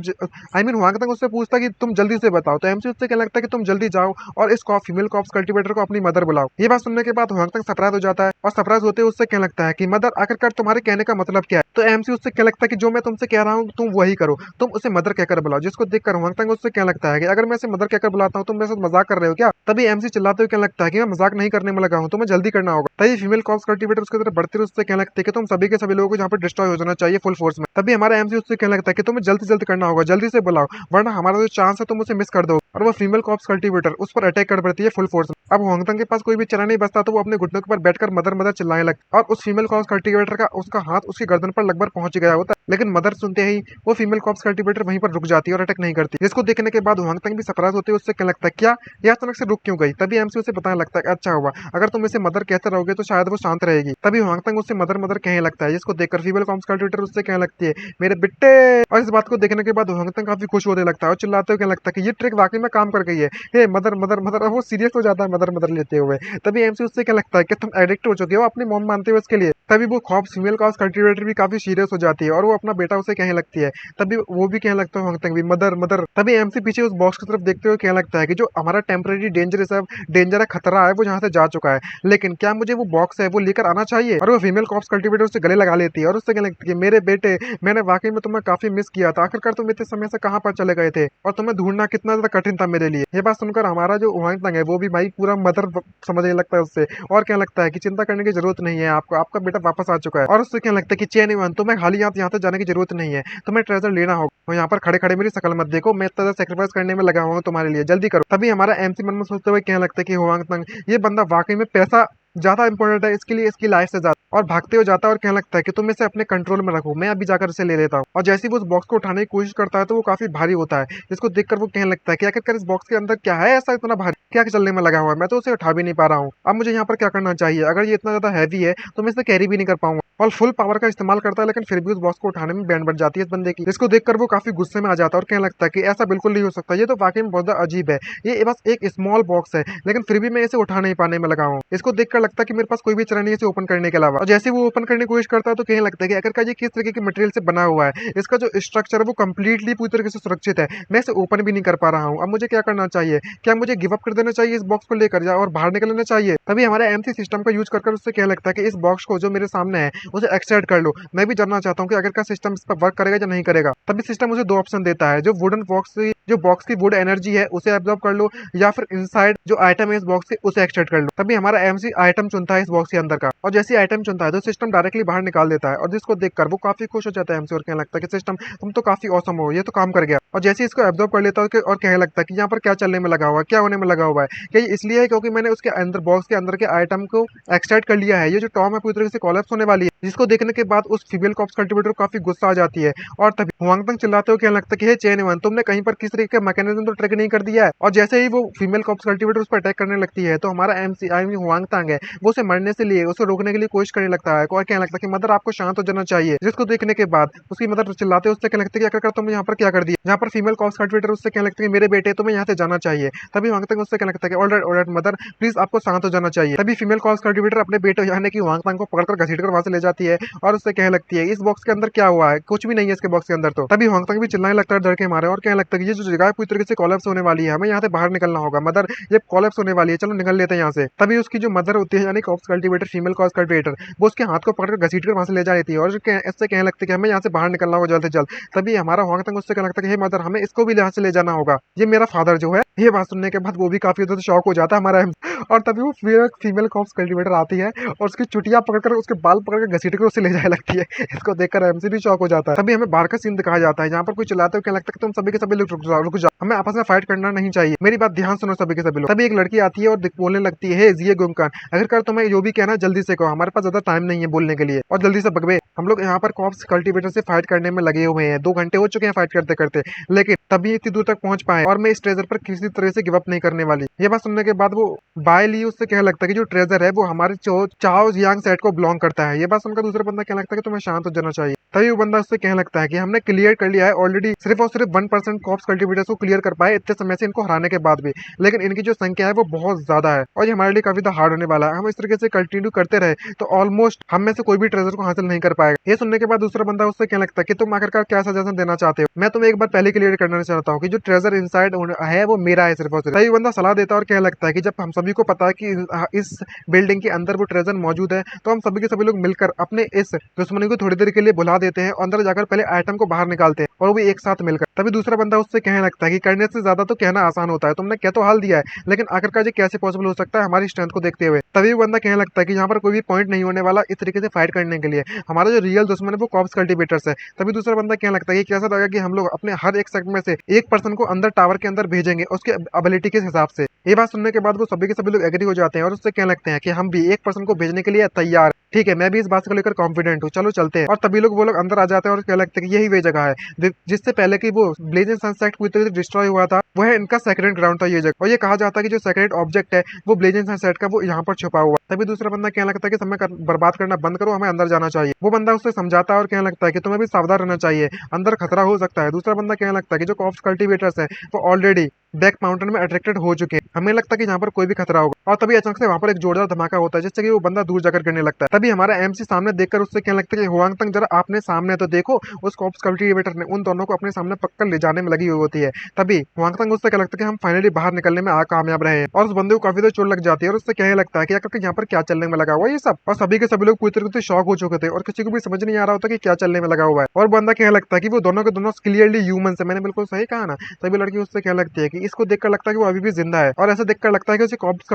वांग तंग उससे पूछता है कि तुम जल्दी से बताओ। तो एमसी उससे कहने लगता है कि तुम जल्दी जाओ और इस फीमेल कॉप्स कल्टीवेटर को अपनी मदर बुलाओ। ये बात सुनने के बाद वांग तंग सरप्राइज हो जाता है और सरप्राइज होते हुए उससे कहने लगता है कि मदर, आखिरकार तुम्हारे कहने का मतलब क्या है। तो एमसी उससे कहने लगता है कि जो मैं तुमसे कह रहा हूँ तुम वही करो, तुम उसे मदर कहकर बुलाओ। जिसको देखकर वांग तंग उससे कहने लगता है कि अगर मैं इसे मदर कहकर बुलाता हूँ तुम मेरे साथ मजाक कर रहे हो क्या। तभी एमसी चिल्लाते हुए कहने लगता है कि मैं मजाक नहीं करने में लगा हूँ, तुम्हें जल्दी करना होगा। तभी फीमेल कॉप्स कल्टीवेटर उसकी तरफ बढ़ते हुए उससे कहने लगती है कि तुम सभी के सभी लोगों को यहाँ पर डिस्ट्रॉय हो जाना चाहिए फुल फोर्स में। तभी हमारा एमसी उससे कहने लगता है कि तुम्हें जल्दी जल्दी करना होगा, जल्दी से बुलाओ वरना हमारा जो चांस है तुम उसे मिस कर दो। और वो फीमेल कॉप्स कल्टीवेटर उस पर अटैक कर पड़ती है फुल फोर्स में। अब वांग तंग के पास कोई भी चारा नहीं बचता, तो वो अपने घुटनों के ऊपर बैठकर मदर मदर चिल्लाने लगता और उस फीमेल कॉप्स कल्टीवेटर का उसका हाथ उसकी गर्दन पर लगभग पहुंच गया होता है, लेकिन मदर सुनते ही वो फीमेल कॉप्स कल्टीवेटर वहीं पर रुक जाती है और अटैक नहीं करती। जिसको देखने के बाद वांग तंग भी सरप्राइज होते हुए उससे कहने लगता है क्या ये अचानक से रुक क्यों गई। तभी एमसी उसे बताने लगता है कि अच्छा हुआ, अगर तुम इसे मदर कहते रहोगे तो शायद वो शांत रहेगी। तभी वांग तंग उससे मदर मदर कहने लगता है, जिसको देखकर फीमेल कॉप्स कल्टीवेटर उससे कहने लगती है मेरे बिट्टे। और इस बात को देखने के बाद वांग तंग काफी खुश होने लगता है और चिल्लाते हुए कहने लगता है कि ये ट्रिक वाकई में काम कर गई है, हे मदर मदर मदर। और वो सीरियस हो जाता है मदर मदर लेते हुए। तभी एमसी उससे क्या लगता है कि तुम एडिक्ट हो चुके हो अपनी मॉम मानते हुए उसके लिए। तभी वो कॉप्स फीमेल कॉप्स कल्टीवेटर भी काफी सीरियस हो जाती है और वो अपना बेटा उसे कहने लगती है। तभी वो भी कहने लगता है वांग तंग भी मदर मदर। तभी एमसी पीछे उस बॉक्स की तरफ देखते हुए कहने लगता है कि जो हमारा टेम्परेरी डेंजर है, खतरा है, वो जहाँ से जा चुका है, लेकिन क्या मुझे वो बॉक्स है वो लेकर आना चाहिए। और वो फीमेल कॉप्स कल्टीवेटर से गले लगा लेती है और उससे कहने लगती है मेरे बेटे, मैंने वाकई में तुम्हें काफी मिस किया था, आखिरकार तुम इतने समय से कहाँ पर चले गए थे और तुम्हें ढूंढना कितना ज्यादा कठिन था मेरे लिए। ये बात सुनकर हमारा जो वांग तंग है वो भी भाई पूरा मदर समझने लगता है उससे और क्या लगता है कि चिंता करने की जरूरत नहीं है आपको, आपका बेटा वापस आ चुका है। और उससे क्या लगता है कि चेन वन, तुम्हें खाली हाथ यहाँ से जाने की जरूरत नहीं है, तुम्हें ट्रेजर लेना होगा। और यहाँ पर खड़े खड़े मेरी शकल मत देखो, मैं इतना सेक्रीफाइस करने में लगा हुआ हूँ तुम्हारे लिए, जल्दी करो। तभी हमारा एमसी मन में सोचते हुए कहने लगता है कि वांग तंग ये बंदा वाकई में पैसा ज्यादा इंपॉर्टेंट है इसके लिए, इसकी लाइफ से ज्यादा। और भागते हुए जाता है और कहने लगता है कि तुम इसे अपने कंट्रोल में रखो, मैं अभी जाकर इसे ले लेता हूँ। और जैसे ही वो उस बॉक्स को उठाने की कोशिश करता है तो वो काफी भारी होता है, जिसको देखकर वो कहने लगता है कि आखिरकार इस बॉक्स के अंदर क्या है ऐसा इतना भारी, क्या चलने में लगा हुआ है, मैं तो उसे उठा भी नहीं पा रहा हूँ। अब मुझे यहाँ पर क्या करना चाहिए, अगर ये इतना ज्यादा हैवी है तो मैं इसे कैरी भी नहीं कर पाऊंगा। और फुल पावर का इस्तेमाल करता है लेकिन फिर भी उस बॉक्स को उठाने में बैंड बढ़ जाती है इस बंदे की, जिसको देखकर वो काफी गुस्से में आ जाता है और कहने लगता है कि ऐसा बिल्कुल नहीं हो सकता, ये तो वाकई में बहुत ज्यादा अजीब है, ये बस एक स्मॉल बॉक्स है लेकिन फिर भी मैं इसे उठा नहीं पाने में लगा हूँ। इसको देखकर लगता है कि मेरे पास कोई भी तरह नहीं है इसे ओपन करने के अलावा। और जैसे वो ओपन करने की कोशिश करता है तो कहने लगता है कि आखिरकार ये किस तरीके के मटेरियल से बना हुआ है, इसका जो स्ट्रक्चर है वो कंप्लीटली पूरी तरीके से सुरक्षित है, मैं इसे ओपन भी नहीं कर पा रहा हूँ। अब मुझे क्या करना चाहिए, क्या मुझे गिव अप कर देना चाहिए इस बॉक्स को लेकर जा और बाहर निकल लेना चाहिए। तभी हमारा एमसी सिस्टम का यूज कर उससे कहने लगता है कि इस बॉक्स को जो मेरे सामने है उसे एक्सट्रैक्ट कर लो, मैं भी जानना चाहता हूँ कि आखिरकार सिस्टम इस पर वर्क करेगा या नहीं करेगा। तभी सिस्टम मुझे दो ऑप्शन देता है, जो वुडन बॉक्स जो बॉक्स की वुड एनर्जी है उसे एब्जॉर्ब कर लो, या फिर इनसाइड जो आइटम है इस बॉक्स के उसे एक्सट्रैक्ट कर लो। तभी हमारा एमसी आइटम चुनता है इस बॉक्स के अंदर का, और जैसे आइटम चुनता है तो सिस्टम डायरेक्टली बाहर निकाल देता है, और जिसको देखकर वो काफी खुश हो जाता है एमसी और कहने लगता है कि सिस्टम तुम तो काफी औसम हो, ये तो काम कर गया। और जैसे इसको एब्जॉर्ब कर लेता है और कहने लगता है कि यहाँ पर क्या चलने में लगा हुआ है, क्या होने में लगा हुआ है, क्या ये इसलिए है क्योंकि मैंने उसके अंदर बॉक्स के अंदर के आइटम को एक्सट्रैक्ट कर लिया है, ये जो टॉम है पूरी तरीके से कोलैप्स होने वाली है। जिसको देखने के बाद उस फीमेल कॉप्स कल्टीवेटर को काफी गुस्सा आ जाती है और तभी हुआंग तंग चिल्लाते हुए कहने लगता है कि हे चेन वन, तुमने कहीं पर किस तरीके का मैकेनिज्म तो ट्रिक नहीं कर दिया है। और जैसे ही वो फीमेल कॉप्स कल्टीवेटर उस पर अटैक करने लगती है तो हमारा एमसी आई मीन हुआंग तंग है वो उसे मरने से लिए उसे रोकने के लिए कोशिश करने लगता है और कहने लगता है कि मदर आपको शांत हो जाना चाहिए। जिसको देखने के बाद उसकी मदर चिल्लाते उससे कहने लगती है कि तुम यहाँ पर क्या कर दिया। यहाँ पर फीमेल कॉप्स कल्टीवेटर उससे कहने लगती है मेरे बेटे तुम्हें यहाँ से जाना चाहिए। तभी हुआंग तंग उससे कहने लगता है कि ऑलराइट मदर प्लीज आपको शांत हो जाना चाहिए। तभी फीमेल कॉप्स कल्टीवेटर अपने बेटे यानी कि हुआंग तंग को पकड़कर घसीटकर वहां से ले जाती है और उससे कहने लगती है इस बॉक्स के अंदर क्या हुआ है, कुछ भी नहीं है इसके बॉक्स के अंदर। तो तभी हुआंग तंग भी चिल्लाने लगता है डर के मारे और कहने लगता है कि ये जो जगह है पूरी तरीके से कोलैप्स होने वाली है, हमें यहाँ से बाहर निकलना होगा मदर, ये कोलैप्स होने वाली है, चलो निकल लेते हैं यहाँ से। तभी उसकी जो मदर होती है यानी cops cultivator female cops cultivator वो उसके हाथ को पकड़कर घसीटकर वहां से ले जा रही थी और इससे कहने लगती है कि हमें यहाँ से बाहर निकलना होगा जल्द से जल्द। तभी हमारा हुआंग तंग उससे कहने लगता है कि हे मदर हमें इसको भी यहाँ से ले जाना होगा, ये मेरा फादर जो है। ये बात सुनने के बाद वो भी काफी ज्यादा शॉक हो जाता है हमारा और तभी वो फीमेल कॉप्स कल्टीवेटर आती है और उसकी चुटिया पकड़कर उसके बाल पकड़ के घसीट कर उसे ले जाने लगती है। इसको देखकर एमसी भी शॉक हो जाता है। तभी हमें बाहर का सीन दिखाया जाता है जहाँ पर कोई चिल्लाते हुए क्या लगता है कि तुम सभी के सभी लोग रुक जाओ, हमें आपस में फाइट करना नहीं चाहिए, मेरी बात ध्यान सुनो सभी के सभी लोग। तभी एक लड़की आती है और बोलने लगती है, ये गुमकान अगर तुम्हें जो भी कहना जल्दी से कहो, हमारे पास ज्यादा टाइम नहीं है बोलने के लिए, और जल्दी से बगवे, हम लोग यहाँ पर कॉप्स कल्टीवेटर से फाइट करने में लगे हुए हैं, 2 घंटे हो चुके हैं फाइट करते करते, लेकिन तभी इतनी दूर तक पहुंच पाए और मैं इस ट्रेजर पर किसी तरह से गिव अप नहीं करने वाली। ये बात सुनने के बाद वो बाय ली उससे कहने लगता है कि जो ट्रेजर है वो हमारे चाओ जियांग सेट को बिलोंग करता है। ये बात सुनकर दूसरा बंदा कहने लगता है कि तुम्हें शांत हो जाना चाहिए। तभी वो बंदा उससे कहने लगता है कि हमने क्लियर कर लिया है ऑलरेडी, सिर्फ और सिर्फ 1% कॉप्स कल्टीवेटर्स को क्लियर कर पाए इतने समय से इनको हराने के बाद भी, लेकिन इनकी जो संख्या है वो बहुत ज्यादा है और ये हमारे लिए काफी हार्ड होने वाला है। हम इस तरीके से कंटिन्यू करते रहे तो ऑलमोस्ट हम में से कोई भी ट्रेजर को हासिल नहीं कर पाएगा। ये सुनने के बाद दूसरा बंदा उससे कहने लगता है कि तुम आखिरकार क्या सजेशन देना चाहते हो। मैं तुम्हें एक बार पहले क्लियर करना चाहता हूँ कि जो ट्रेजर इनसाइड है वो मेरा है सिर्फ और सिर्फ। तभी बंदा सलाह देता है और कहने लगता है कि जब हम सभी को पता है कि इस बिल्डिंग के अंदर वो ट्रेजर मौजूद है तो हम सभी के सभी लोग मिलकर अपने इस दुश्मनी को थोड़ी देर के लिए बुला देते हैं, अंदर जाकर पहले आइटम को बाहर निकालते हैं और वो भी एक साथ मिलकर। तभी दूसरा बंदा उससे कहने लगता है कि करने से ज्यादा तो कहना आसान होता है, तुमने कह तो हाल दिया है लेकिन आखिरकार ये कैसे पॉसिबल हो सकता है हमारी स्ट्रेंथ को देखते हुए। तभी वो बंदा कहने लगता है कि यहाँ पर कोई भी पॉइंट नहीं होने वाला इस तरीके से फाइट करने के लिए, हमारा जो रियल दुश्मन है वो कॉप्स कल्टीवेटर्स है। तभी दूसरा बंदा कहने लगता है कि कैसा लगा कि हम लोग अपने हर एक सेगमेंट में से एक पर्सन को अंदर टावर के अंदर भेजेंगे उसके एबिलिटी के हिसाब से। ये बात सुनने के बाद वो सभी के सभी लोग एग्री हो जाते हैं और उससे कहने लगते हैं कि हम भी एक पर्सन को भेजने के लिए तैयार, ठीक है मैं भी इस बात को लेकर कॉन्फिडेंट हूँ, चलो चलते हैं। और तभी वो लोग अंदर आ जाते हैं और कहने लगते हैं कि यही वे जगह है जिससे पहले की वो ब्लेजिंग सनसेट पूरी तरह से डिस्ट्रॉय हुआ था, वो है इनका सेक्रेट ग्राउंड था ये जगह, और ये कहा जाता है कि जो सेक्रेट ऑब्जेक्ट है वो ब्लेजिंग सनसेट का वो यहाँ पर छुपा हुआ। तभी दूसरा बंदा कहने लगता है कि समय बर्बाद करना बंद करो, हमें अंदर जाना चाहिए। वो बंदा उससे समझाता है और कहने लगता है कि तुम्हें भी सावधान रहना चाहिए, अंदर खतरा हो सकता है। दूसरा बंदा कहने लगता है कि जो कॉप्स कल्टीवेटर्स है वो ऑलरेडी बैक माउंटेन में अट्रैक्टेड हो चुके हैं, हमें लगता है कि यहाँ पर कोई भी खतरा होगा। और तभी अचानक से वहाँ पर एक जोरदार धमाका होता है जिससे कि वो बंदा दूर जाकर गिरने लगता है। तभी हमारा एमसी सामने देखकर उससे कहने लगता है कि हुआंगतंग जरा आपने सामने तो देखो। उस कॉप्स कल्टीवेटर ने उन दोनों को अपने सामने पकड़ ले जाने में लगी हुई होती है। तभी हुआंगतंग उससे क्या लगता है कि हम फाइनली बाहर निकलने में कामयाब रहे हैं और उस बंदे को काफी देर चोट लग जाती है और उससे कहने लगता है कि आखिर यहाँ पर क्या चलने में लगा हुआ है ये सब। और सभी के सभी लोग पूरी तरीके से शॉक हो चुके थे और किसी को भी समझ नहीं आ रहा होता कि क्या चलने में लगा हुआ है। और बंदा कहने लगता है कि वो दोनों के दोनों क्लियरली ह्यूमन है, मैंने बिल्कुल सही कहा ना। तभी लड़की उससे कहने लगती है कि इसको देखकर लगता है कि वो अभी भी जिंदा है और ऐसा देखकर लगता है कि उसे कॉप्स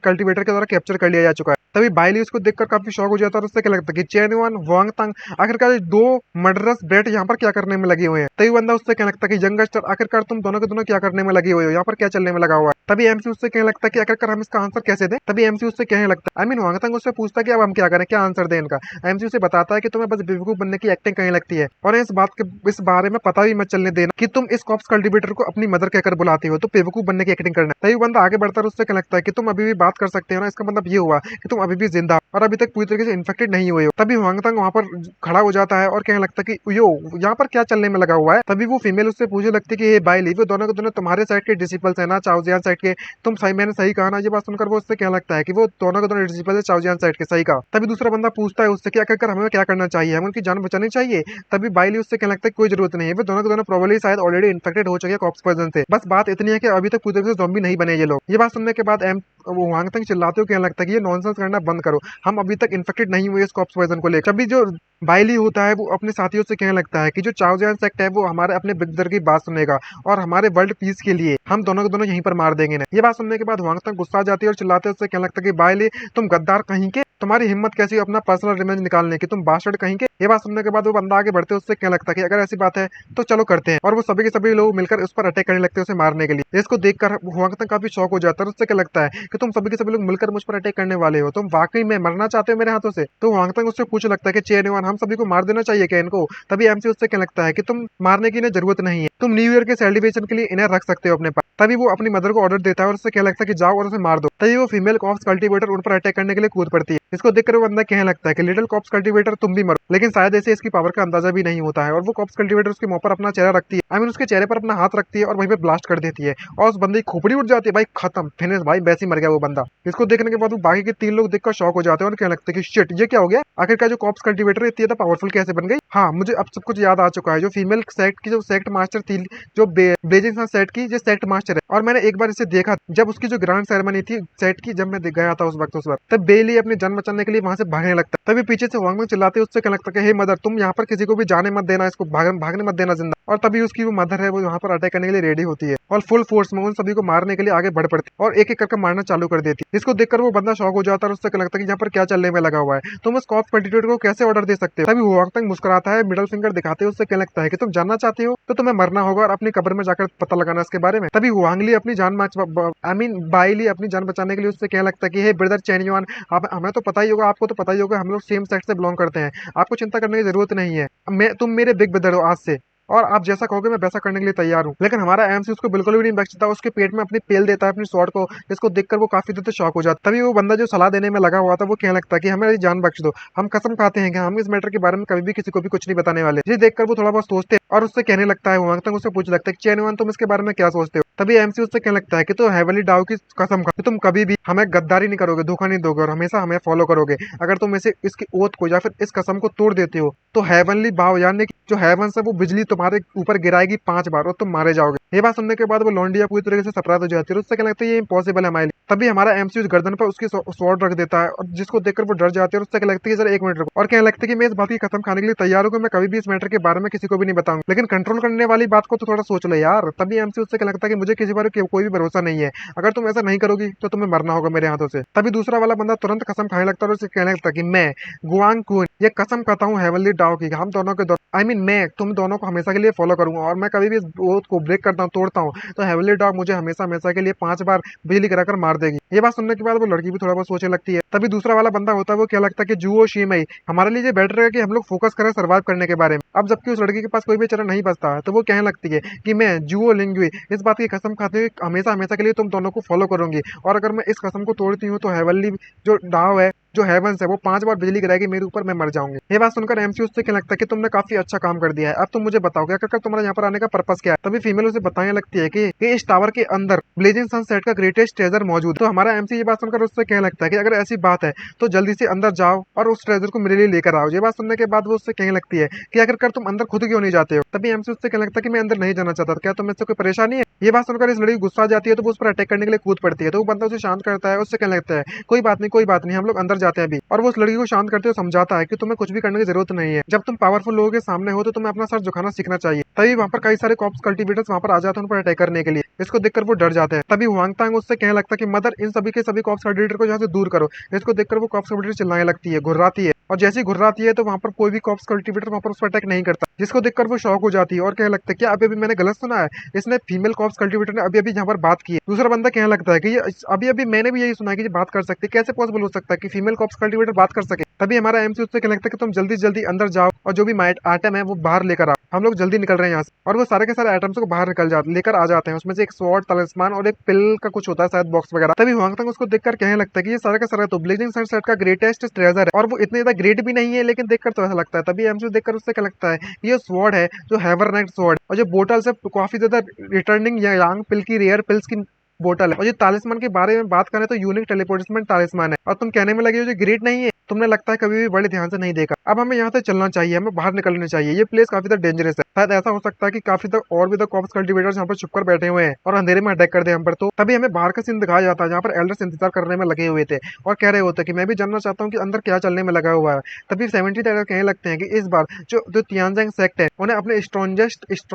कल्टीवेटर के द्वारा कैप्चर कर लिया जा चुका है। तभी बाइली उसको देखकर काफी शॉक हो जाता है और उससे क्या लगता है कि चेन वन वांगतंग आखिरकार 2 मर्डरस ब्रेट यहाँ पर क्या करने में लगे हुए हैं। तभी बंदा उससे कहने लगता है कि यंगस्टर आखिरकार तुम दोनों के दोनों क्या करने में लगे हुए हो, यहाँ पर क्या चलने में लगा हुआ है। तभी एमसी उससे कहने लगता है कि आखिरकार हम इसका आंसर कैसे दें। तभी एमसी उससे कहने लगता है वांगतंग उससे पूछता है कि अब हम क्या करें, क्या आंसर दें इनका। एमसी उसे बताता है कि तुम्हें बस बेवकूफ बनने की एक्टिंग करने लगती है और इस बारे में पता भी मत चलने देना कि तुम इस कॉप्स कल्टीवेटर को अपनी मदर कहकर बुलाती हो, तो बेवकूफ बनने की एक्टिंग करना। तभी बंदा आगे बढ़ता है उससे कहने लगता है कि तुम अभी भी बात कर सकते हो ना, इसका मतलब ये हुआ कि तुम अभी भी जिंदा और अभी तक पूरी तरीके से इन्फेक्टेड नहीं हुए हो। तभी वांगतंग वहां पर खड़ा हो जाता है और कहने लगता है कि यो यहाँ पर क्या चलने में लगा हुआ है। तभी वो फीमेल उससे पूछने लगती है कि ये बाइली वो दोनों के दोनों तुम्हारे साइड के डिसिपल्स है ना, चाओजियान साइड के। तुम सही, मैंने सही कहा ना। ये बात सुनकर वो उससे कहने लगता है कि वो दोनों के दोनों डिसिपल्स है चाओजियान साइड के, सही कहा। तभी दूसरा बंदा पूछता है उससे कि आखिरकार हमें क्या करना चाहिए, हमें उनकी जान बचानी चाहिए। तभी बाइली उससे कहने लगता है कोई जरूरत नहीं है, वो दोनों के दोनों प्रोबेबली शायद ऑलरेडी इन्फेक्टेड हो चुके हैं कॉप्स पॉइजन से, बस बात इतनी है कि अभी तक पूरी तरह से ज़ॉम्बी नहीं बने ये लोग। ये बात सुनने के बाद वो वांगतंग चिल्लाते हुए कहने लगता है कि ये नॉनसेंस करना बंद करो, हम अभी तक इन्फेक्टेड नहीं हुए इस कॉप्स पॉइजन को लेकर। तभी जो बाइली होता है वो अपने साथियों से कहने लगता है कि जो चाओजियान सेक्ट है वो हमारे अपने ब्रदर की बात सुनेगा और हमारे वर्ल्ड पीस के लिए हम दोनों के दोनों यहीं पर मार देंगे ना। ये बात सुनने के बाद वांगतंग गुस्सा आ जाती है और चिल्लाते उससे कहने लगता है कि बाइली तुम गद्दार कहीं के, तुम्हारी हिम्मत कैसी अपना पर्सनल रिवेंज निकालने की, तुम बास्टर्ड कहीं के। ये बात सुनने के बाद वो बंदा आगे बढ़ते उससे कहने लगता है कि अगर ऐसी बात है तो चलो करते हैं, और वो सभी के सभी लोग मिलकर उस पर अटैक करने लगते हैं उसे मारने के लिए। इसको देखकर वांगतंग काफी शॉक हो जाता है उससे क्या लगता है कि तुम सभी के सभी लोग मिलकर मुझ पर अटैक करने वाले हो, तुम वाकई में मरना चाहते हो मेरे हाथों से। तो वांगतंग उससे पूछने लगता है कि चेनवन हम सभी को मार देना चाहिए क्या इनको। तभी एमसी उससे कहने लगता है कि तुम मारने की इन्हें जरूरत नहीं है, तुम न्यू ईयर के सेलिब्रेशन के लिए इन्हें रख सकते हो अपने पास। तभी वो अपनी मदर को ऑर्डर देता है और उससे कहने लगता है कि जाओ और उसे मार दो। तभी वो फीमेल कॉप्स कल्टीवेटर उन पर अटैक करने के लिए कूद पड़ती है। इसको देखकर वो बंदा कहने लगता है कि लिटिल कॉप्स कल्टीवेटर तुम भी मरो, लेकिन शायद ऐसे इसकी पावर का अंदाजा भी नहीं होता है। और वो कॉप्स कल्टीवेटर उसके मुंह पर अपना चेहरा रखती है, उसके चेहरे पर अपना हाथ रखती है और वहीं पे ब्लास्ट कर देती है और उस बंदे की खोपड़ी उठ जाती है। भाई खत्म, फिनिश भाई, वैसे ही मर गया वो बंदा। इसको देखने के बाद वो बाकी के 3 लोग देखकर शॉक हो जाते हैं और कहने लगते हैं कि शिट ये क्या हो गया, आखिरकार जो कॉप्स कल्टीवेटर इतनी ज्यादा पावरफुल कैसे बन गई। हाँ मुझे अब सब कुछ याद आ चुका है, जो फीमेल सेक्ट की जो सेक्ट मास्टर थी, जो ब्लेजिंग सन सेट की जो सेक्ट मास्टर है, और मैंने एक बार इसे देखा जब उसकी जो ग्रांड सेरेमनी थी सेट की, जब मैं गया था उस वक्त तब बेली अपनी जान बचाने के लिए वहां से भागने लगता है। तभी पीछे से वांगमंग चिल्लाते उससे कहने लगता है हे मदर तुम यहाँ पर किसी को भी जाने मत देना, इसको भागने मत देना जिंदा। और तभी उसकी वो मदर है वो वहां पर अटैक करने के लिए रेडी होती है और फुल फोर्स में उन सभी को मारने के लिए आगे बढ़ पड़ती और एक एक करके मारना चालू कर देती। जिसको देखकर वो बंदा शॉक हो जाता है और उससे लगता है कि यहाँ पर क्या चलने में लगा हुआ है, तुम उस कॉप 22 को कैसे ऑर्डर दे सकते हो। तभी हुआंग तंग मुस्कुराता है, मिडल फिंगर दिखाते हुए उससे क्या लगता है कि तुम जानना चाहते हो तो तुम्हें मरना होगा और अपनी कब्र में जाकर पता लगाना इसके बारे में। तभी हुआंग ली अपनी जान बाई ली अपनी जान बचाने के लिए उससे क्या लगता है कि हे ब्रदर चैन युआन, आप हमें तो पता ही होगा, आपको तो पता ही होगा, हम लोग सेम सेक्ट से बिलोंग करते हैं, आपको चिंता करने की जरूरत नहीं है, तुम मेरे बिग ब्रदर हो आज से और आप जैसा कहोगे मैं वैसा करने के लिए तैयार हूँ। लेकिन हमारा एमसी उसको बिल्कुल भी नहीं बख्शता, उसके पेट में अपनी पेल देता है अपनी स्वॉर्ड को, जिसको देखकर वो काफी देर तक शॉक हो जाता। तभी वो बंदा जो सलाह देने में लगा हुआ था वो कहने लगता है कि हमें जान बख्श दो, हम कसम खाते हैं कि हम इस मैटर के बारे में कभी भी किसी को भी कुछ नहीं बताने वाले। ये देखकर वो थोड़ा बहुत सोचते और उससे कहने लगता है, वहां तक उससे पूछ लगता है चैन वन तुम इसके बारे में क्या सोचते हो। तभी एमसी उससे कहने लगता है कि तो हेवनली डाउ की कसम खा, तुम कभी भी हमें गद्दारी नहीं करोगे, धोखा नहीं दोगे और हमेशा हमें फॉलो करोगे। अगर तुम इसे इसकी ओथ को या फिर इस कसम को तोड़ देते हो तो हेवनली भाव यानी कि जो हेवन से वो बिजली तुम्हारे ऊपर गिराएगी 5 बार और तुम मारे जाओगे। ये बात सुनने के बाद वो लौंडिया पूरी तरीके से सरप्राइज हो जाती है, उससे क्या लगता है ये इम्पॉसिबल है हमारे लिए। तभी हमारा एमसी उस गर्दन पर उसकी स्वॉर्ड रख देता है और जिसको देखकर वो डर जाती है और उससे क्या लगता है कि जरा 1 मिनट रुको, और कहने लगता है कि मैं इस बात की कसम खाने के लिए तैयार हूँ कि मैं कभी भी इस मैटर के बारे में किसी को भी नहीं बताऊंगा, लेकिन कंट्रोल करने वाली बात को तो थोड़ा सोच लो यार। तभी एमसी उससे क्या लगता है कि मुझे किसी बारे कोई भी भरोसा नहीं है, अगर तुम ऐसा नहीं करोगी तो तुम्हें मरना होगा मेरे हाथों से। तभी दूसरा वाला बंदा तुरंत कसम खाने लगता है और उसे कहने लगता है कि मैं गुआंग कुन ये कसम खाता हूँ हेवनली डाओ की, हम दोनों के मैं तुम दोनों को हमेशा के लिए फॉलो करूंगा और मैं कभी भी इस ओथ को ब्रेक करता हूँ तोड़ता हूँ तो हेवनली डॉग मुझे हमेशा हमेशा के लिए 5 बार बिजली गिराकर मार देगी। ये बात सुनने के बाद वो लड़की भी थोड़ा बहुत सोचने लगती है। तभी दूसरा वाला बंदा होता है वो क्या लगता है कि जुओ शीमई हमारे लिए बेटर है कि हम लोग फोकस करें सर्वाइव करने के बारे में। अब जबकि उस लड़की के पास कोई भी चरण नहीं बचता तो वो कहने लगती है कि मैं जुओ लिंग्वी इस बात की कसम खाती हूँ हमेशा हमेशा के लिए तुम दोनों को फॉलो करूंगी और अगर मैं इस कसम को तोड़ती हूँ तो हेवनली जो डाव है जो हेवंस है वो 5 बार बिजली गिराएगी मेरे ऊपर, मैं मर जाऊंगी। ये बात सुनकर एमसी उससे क्या लगता है कि तुमने काफी अच्छा काम कर दिया है, अब तुम मुझे बताओ क्या कर तुम्हारा यहाँ पर आने का पर्पस क्या है। तभी फीमेल उसे बताने लगती है कि इस टावर के अंदर ब्लेजिंग सनसेट का ग्रेटेस्ट ट्रेजर मौजूद है। तो हमारा एमसी ये बात सुनकर उससे कहने लगता है कि अगर ऐसी बात है तो जल्दी से अंदर जाओ और उस ट्रेजर को मेरे लिए लेकर आओ। ये बात सुनने के बाद वो उससे कहने लगती है कि अगर कर तुम अंदर खुद क्यों नहीं जाते हो। तभी एमसी उससे कहने लगता है कि मैं अंदर नहीं जाना चाहता, क्या तुम्हें इससे कोई परेशानी है। ये बात सुनकर इस लड़की गुस्सा आ जाती है तो वो उस पर अटैक करने के लिए कूद पड़ती है। तो वो बंदा उसे शांत करता है, उससे कहने लगता है कोई बात नहीं कोई बात नहीं, हम लोग अंदर जाते हैं अभी। और वो उस लड़की को शांत करते हुए समझाता है कि तुम्हें कुछ भी करने की जरूरत नहीं है, जब तुम पावरफुल लोगों के सामने हो तो तुम्हें अपना सर झुकाना सीखना चाहिए। तभी वहाँ पर कई सारे कॉप्स कल्टिवेटर्स वहाँ पर आ जाते हैं उन पर अटैक करने के लिए। इसको देखकर वो डर जाते हैं। तभी हुआंग तांग उससे कहने लगता है कि मदर इन सभी के सभी कॉप्स कल्टिवेटर को यहाँ से दूर करो। इसको देखकर वो कॉप्स कल्टिवेटर चिल्लाने लगती है, घुर्राती है और जैसे ही घुर्राती है तो वहाँ पर कोई भी कॉप्स कल्टिवेटर वहाँ पर उस पर अटैक नहीं करता, जिसको देखकर वो शॉक हो जाती है और कहने लगता है क्या अभी अभी मैंने गलत सुना है, इसने फीमेल कॉप्स कल्टिवेटर ने अभी अभी यहाँ पर बात की है। दूसरा बंदा कहने लगता है कि ये अभी अभी मैंने भी यही सुना है कि ये बात कर सकती है, कैसे पॉसिबल हो सकता है कि फीमेल कॉप्स कल्टिवेटर बात कर सके। तभी हमारा एमसी उससे कहने लगता है कि तुम जल्दी जल्दी अंदर जाओ और जो भी आइटम है वो बाहर लेकर आओ, हम लोग जल्दी निकल रहे हैं यहाँ से। और वो सारे के सारे आइटम्स को बाहर लेकर आ जाते हैं, उसमें से एक स्वॉर्ड तलिस्मान और एक पिल का कुछ होता है शायद बॉक्स वगैरह। तभी हुआंग तांग उसको देखकर कहने लगता है कि ये सारा का सारा तो ब्लेजिंग सनसेट का ग्रेटेस्ट ट्रेजर है और वो इतने ज्यादा ग्रेट भी नहीं है लेकिन देखकर तो ऐसा लगता है। तभी एमसी देखकर उससे क्या लगता है ये स्वॉर्ड है जो हैवरनाइट स्वॉर्ड और जो बोटल से काफी ज्यादा रिटर्निंग यांग पिल की रेयर पिल्स की बोतल है। और ये तालिस्मान के बारे में बात करें तो यूनिक टेलीपोर्टेशन तालिस्मान है और तुम कहने में लगे हो जो ग्रेट नहीं है, तुमने लगता है कभी भी बड़े ध्यान से नहीं देखा। अब हमें यहाँ से चलना चाहिए, हमें बाहर निकलना चाहिए, ये प्लेस काफी ज्यादा डेंजरस है, शायद ऐसा हो सकता है कि काफी तक और भी तक कॉप्स कल्टिवेटर्स यहाँ पर छुपकर बैठे हुए हैं और अंधेरे में अटैक कर दे हम पर। तो तभी हमें बाहर का सीन दिखाया जाता है जहाँ पर एल्डर्स इंतजार करने में लगे हुए थे और कह रहे होते कि मैं भी जानना चाहता हूँ कि अंदर क्या चलने में लगा हुआ है। तभी 70 एल्डर कहने लगते हैं कि इस बार जो जो तियानजिंग सेक्ट है उन्हें अपने स्ट्रॉन्गेस्ट इस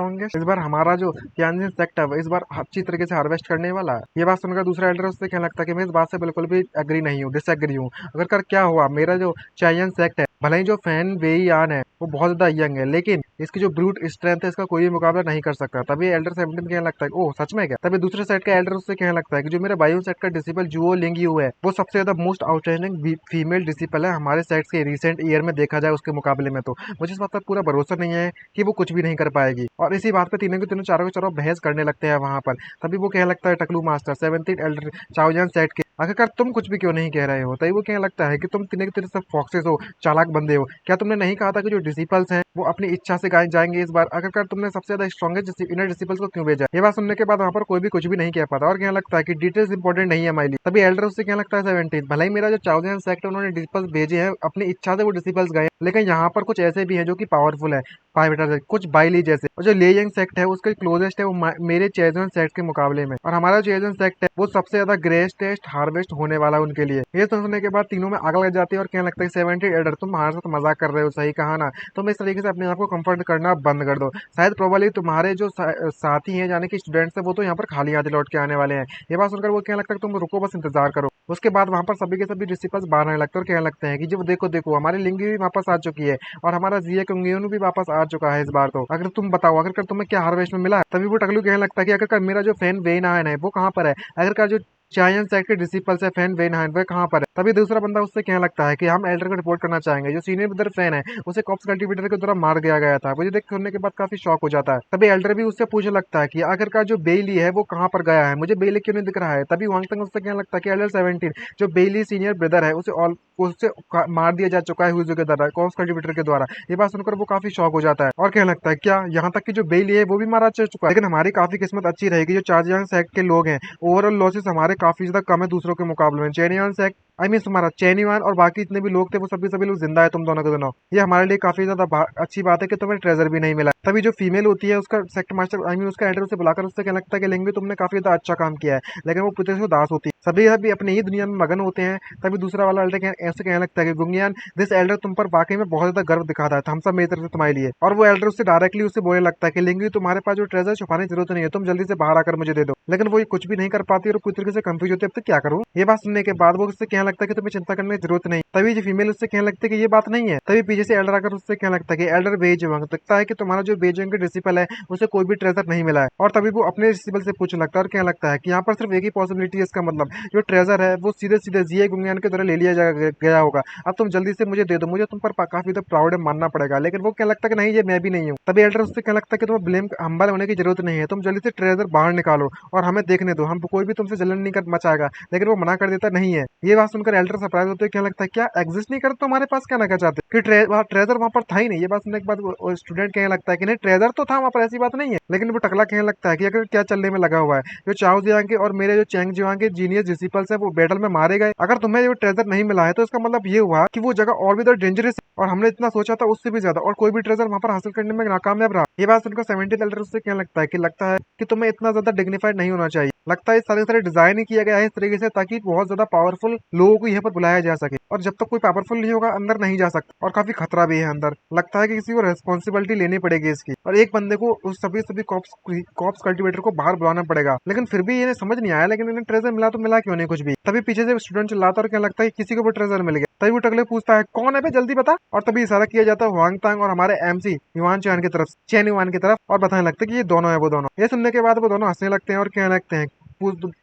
बार हमारा जो तियानजिंग सेक्ट है वो इस बार अच्छी तरीके से हार्वेस्ट करने वाला है। ये बात सुनकर दूसरा एल्डर उससे कहने लगता है कि मैं इस बात से बिल्कुल भी एग्री नहीं हूँ, डिसएग्री हूँ। अगर कर क्या हुआ, मेरा जो चाइयन सेक्ट है भले ही जो फैन वेईयान है वो बहुत ज्यादा यंग है लेकिन इसकी जो ब्रूट स्ट्रेंथ है इसका कोई भी मुकाबला नहीं कर सकता। तभी एल्डर 17 कहने लगता है ओह सच में क्या। तभी दूसरे सेट का एल्डर उससे कहने लगता है कि जो मेरे बायो सेट का डिसिपल जुओ लिंगयू है वो सबसे ज्यादा मोस्ट आउटस्टैंडिंग फीमेल डिसिपल है हमारे सेट के रिसेंट ईयर में देखा जाए उसके मुकाबले में। तो मुझे इस बात पर पूरा भरोसा नहीं है कि वो कुछ भी नहीं कर पाएगी। और इसी बात पर तीनों के तीनों चारों के चारों बहस करने लगते हैं वहां पर। तभी वो कहने लगता है टकलू मास्टर 17 एल्डर चाओजान सेट के आखिरकार तुम कुछ भी क्यों नहीं कह रहे हो। तभी वो कहने लगता है कि तुम तीनों के तीनों सब फॉक्सेस हो, चालाक बंदे हो, क्या तुमने नहीं कहा था कि जो डिसिपल्स हैं वो अपनी इच्छा से जाएंगे इस बार, आखिरकार तुमने सबसे ज्यादा स्ट्रॉन्गेस्ट इनर डिसिपल्स को क्यों भेजा। ये बात सुनने के बाद वहाँ पर कोई भी कुछ भी नहीं कह पाता और कहने लगता है कि डिटेल्स इंपॉर्टेंट नहीं है हमारे लिए। तभी एल्डर उससे कहने लगता है 17 भले ही मेरा जो चाओजान सेक्ट है उन्होंने डिसिपल्स भेजे हैं अपनी इच्छा से वो डिसिपल्स गए लेकिन यहाँ पर कुछ ऐसे भी हैं जो कि पावरफुल है फाइटर से, कुछ बाइली जैसे। और जो लेयंग सेक्ट है उसके क्लोजेस्ट है वो मेरे चेजन सेक्ट के मुकाबले में। और हमारा चेजन सेक्ट है वो सबसे ज्यादा ग्रेटेस्ट हार्वेस्ट होने वाला उनके लिए। ये सुनने के बाद तीनों में आग लग जाती है और कहने लगता है 70 एल्डर तुम हमारे साथ मजाक कर रहे हो, सही कहा ना, तुम इस तरीके से अपने आप को कंफर्ट करना बंद कर दो। शायद प्रोबेबली तुम्हारे जो साथी हैं यानी कि स्टूडेंट्स हैं वो तो यहाँ पर खाली हाथ लौट के आने वाले हैं। ये बात सुनकर वो कहने लगता है तुम रुको, बस इंतजार करो। उसके बाद वहां पर सभी के सभी डिसिपल्स बाहर आने लगते हैं और कहने लगते हैं कि जब देखो देखो हमारी लिंगी भी वापस आ चुकी है और हमारा जिया कुंगियन भी वापस आ चुका है इस बार। तो अगर तुम बताओ अगर तुम्हें क्या हार्वेस्ट में मिला है? तभी वो टकलू कहने लगता है कि अगर मेरा जो फैन वेन है वो कहाँ पर है, अगर जो चायन सेट के डिसिपल्स है फैन वेन है कहाँ पर है? तभी दूसरा बंदा उससे कहने लगता है कि हम एल्डर को रिपोर्ट करना चाहेंगे, जो सीनियर ब्रदर फैन है उसे कॉप्स कल्टीवेटर के द्वारा मार दिया गया था। मुझे देख करने के बाद काफी शॉक हो जाता है। तभी एल्डर भी उससे पूछने लगता है कि आखिरकार जो बेली है वो कहाँ पर गया है, मुझे बेली क्यों नहीं दिख रहा है? तभी वांगतंग उससे कहने लगता है कि एल्डर 17 जो बेली सीनियर ब्रदर है उससे मार दिया जा चुका है हुजू के द्वारा, कॉप्स कल्टीवेटर के द्वारा। ये बात सुनकर वो काफी शॉक हो जाता है और कहने लगता है क्या यहाँ तक कि जो बेली है वो भी मारा जा चुका है? लेकिन हमारी काफी किस्मत अच्छी रहेगी, जो चारजियांग सेक्ट के लोग हैं ओवरऑल लॉसेस हमारे काफी ज्यादा कम है दूसरों के मुकाबले में। चेनियान सेक्ट तुम्हारा चेनीवान और बाकी जितने भी लोग थे वो सभी लोग जिंदा है, तुम दोनों के दोनों। ये हमारे लिए काफी ज्यादा अच्छी बात है कि तुम्हें ट्रेजर भी नहीं मिला। तभी जो फीमेल होती है उसका सेक्टर मास्टर उसका एल्डर उसे बुलाकर उससे कहने लगता है कि लिंग तुमने काफी ज्यादा अच्छा काम किया है, लेकिन वो पुत्र से उदास होती है। सभी अभी अपनी ही दुनिया में मगन होते हैं। तभी दूसरा वाला एल्डर ऐसे कहने लगता है कि गुंगियान दिस एल्डर तुम पर वाकई में बहुत ज्यादा गर्व दिखाता है, हम सब मेरी तरफ से तुम्हारे लिए। और वो एल्डर उससे डायरेक्टली उससे बोलने लगता है कि लिंगी तुम्हारे पास जो ट्रेजर छुपाने की जरूरत नहीं है, तुम जल्दी से बाहर आकर मुझे दे दो। लेकिन वो कुछ भी नहीं कर पाती और पूरी तरीके से कंफ्यूज होती है, अब तक क्या करूं? ये बात सुनने के बाद वो उससे कहने लगता है कि तुम्हें चिंता करने की जरूरत नहीं। तभी जो फीमेल उससे कहने लगती है कि ये बात नहीं है। तभी पीछे से एल्डर आकर उससे कहने लगता है कि एल्डर बेजुआंग लगता है कि तुम्हारा जो बेजुआंग का डिसिपल है उसे कोई भी ट्रेजर नहीं मिला है। और तभी वो अपने डिसिपल से पूछने लगता है और कहने लगता है कि यहाँ पर सिर्फ एक ही पॉसिबिलिटी है, इसका मतलब जो ट्रेजर है वो सीधे सीधे जिये गुंगियान के द्वारा ले लिया गया होगा। अब तुम जल्दी से मुझे दे दो, मुझे तुम पर काफी तो प्राउड है मानना पड़ेगा। लेकिन वो कहने लगता है कि नहीं ये मैं भी नहीं हूँ। तभी एल्डर उससे कहने लगता है कि तुम्हें ब्लेम हम्बल होने की जरूरत नहीं है, तुम जल्दी से ट्रेजर बाहर निकालो और हमें देखने दो, हम कोई भी तुमसे जलन नहीं कर मचाएगा। लेकिन वो मना कर देता नहीं है। ये बात सुनकर एल्डर सरप्राइज होते क्या लगता है क्या एग्जिस्ट नहीं करता तुम्हारे पास, क्या ना क्या चाहते कि ट्रेजर वहां पर था ही नहीं। ये बात सुनने के बाद स्टूडेंट कहने लगता है कि नहीं ट्रेजर तो था वहां पर, ऐसी बात नहीं है। लेकिन वो टकला कहने लगता है कि अगर क्या चलने में लगा हुआ है, जो चाओ जियांग के और मेरे जो चैंग जियांग के जीनियस डिसिपल्स है वो बैटल में मारे गए, अगर तुम्हें वो ट्रेजर नहीं मिला है तो इसका मतलब ये हुआ कि वो जगह और भी ज्यादा डेंजरस है और हमने इतना सोचा था उससे भी ज्यादा, और कोई भी ट्रेजर वहां पर हासिल करने में नाकामयाब रहा। ये बात सुनकर 70 एल्डर उससे कहने लगता है कि तुम्हें इतना ज्यादा डिग्निफाइड नहीं होना चाहिए। लगता है इस सारे डिजाइन ही किया गया है इस तरीके से ताकि बहुत ज्यादा पावरफुल लोगों को यहाँ पर बुलाया जा सके, और जब तक कोई पावरफुल नहीं होगा अंदर नहीं जा सकता, और काफी खतरा भी है अंदर। लगता है कि किसी को रेस्पॉन्सिबिलिटी लेनी पड़ेगी इसकी, और एक बंदे को उस सभी कॉप्स कल्टीवेटर को बाहर बुलाना पड़ेगा। लेकिन फिर भी इन्हें समझ नहीं आया, लेकिन इन्हें ट्रेजर मिला तो मिला क्यों नहीं कुछ भी। तभी पीछे से स्टूडेंट चिल्लाता और क्या लगता है किसी को भी ट्रेजर मिल गया। तभी वो टकले पूछता है कौन है बे जल्दी बता, और तभी इशारा किया जाता है हुआंग तांग और हमारे एमसी युवान चैन की तरफ, चैन युवान की तरफ, और बताने लगते हैं कि ये दोनों है वो दोनों। ये सुनने के बाद वो दोनों हंसने लगते हैं और कहने लगते हैं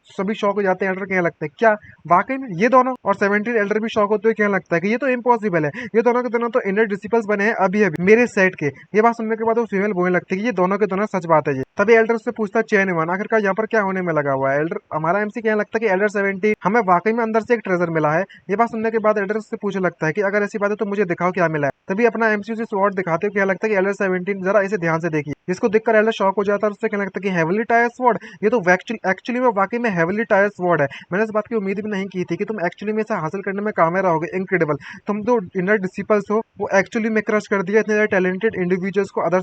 सभी शौक हो जाते हैं। एल्डर कहने लगते हैं क्या वाकई में ये दोनों, और 70 एल्डर भी शौक होते हुए कहने लगता है कि ये तो इम्पॉसिबल है, ये दोनों के दोनों तो इनर डिसिपल्स बने हैं अभी अभी मेरे सेट के। ये बात सुनने के बाद वो फीमेल बोलने लगती है कि ये दोनों के दोनों सच बात है। ये तभी एल्डर उससे पूछता है चैन वन आखिरकार यहाँ पर क्या होने में लगा हुआ है। एल्डर हमारा एमसी कहने लगता है कि एल्डर 70 हमें वाकई में अंदर से एक ट्रेजर मिला है। ये बात सुनने के बाद एल्डर उससे पूछने लगता है कि अगर ऐसी बात है तो मुझे दिखाओ क्या मिला है। तभी अपना एमसी उसे स्वॉर्ड दिखाते हुए क्या लगता है कि एल्डर 17 जरा इसे ध्यान से देखिए, जिसको देखकर एल्डर शॉक हो जाता है और उससे कहने लगता है कि हेवनली टायर स्वॉर्ड, ये तो एक्चुअली में वाकई में हेवनली टायर स्वॉर्ड है। मैंने इस बात की उम्मीद भी नहीं की थी कि तुम एक्चुअली में इसे हासिल करने में कामयाब रहोगे। इनक्रेडिबल, तुम जो इनर डिसिपल्स हो वो एक्चुअली में क्रश कर दिया इतने टैलेंटेड इंडिविजुअल्स को अदर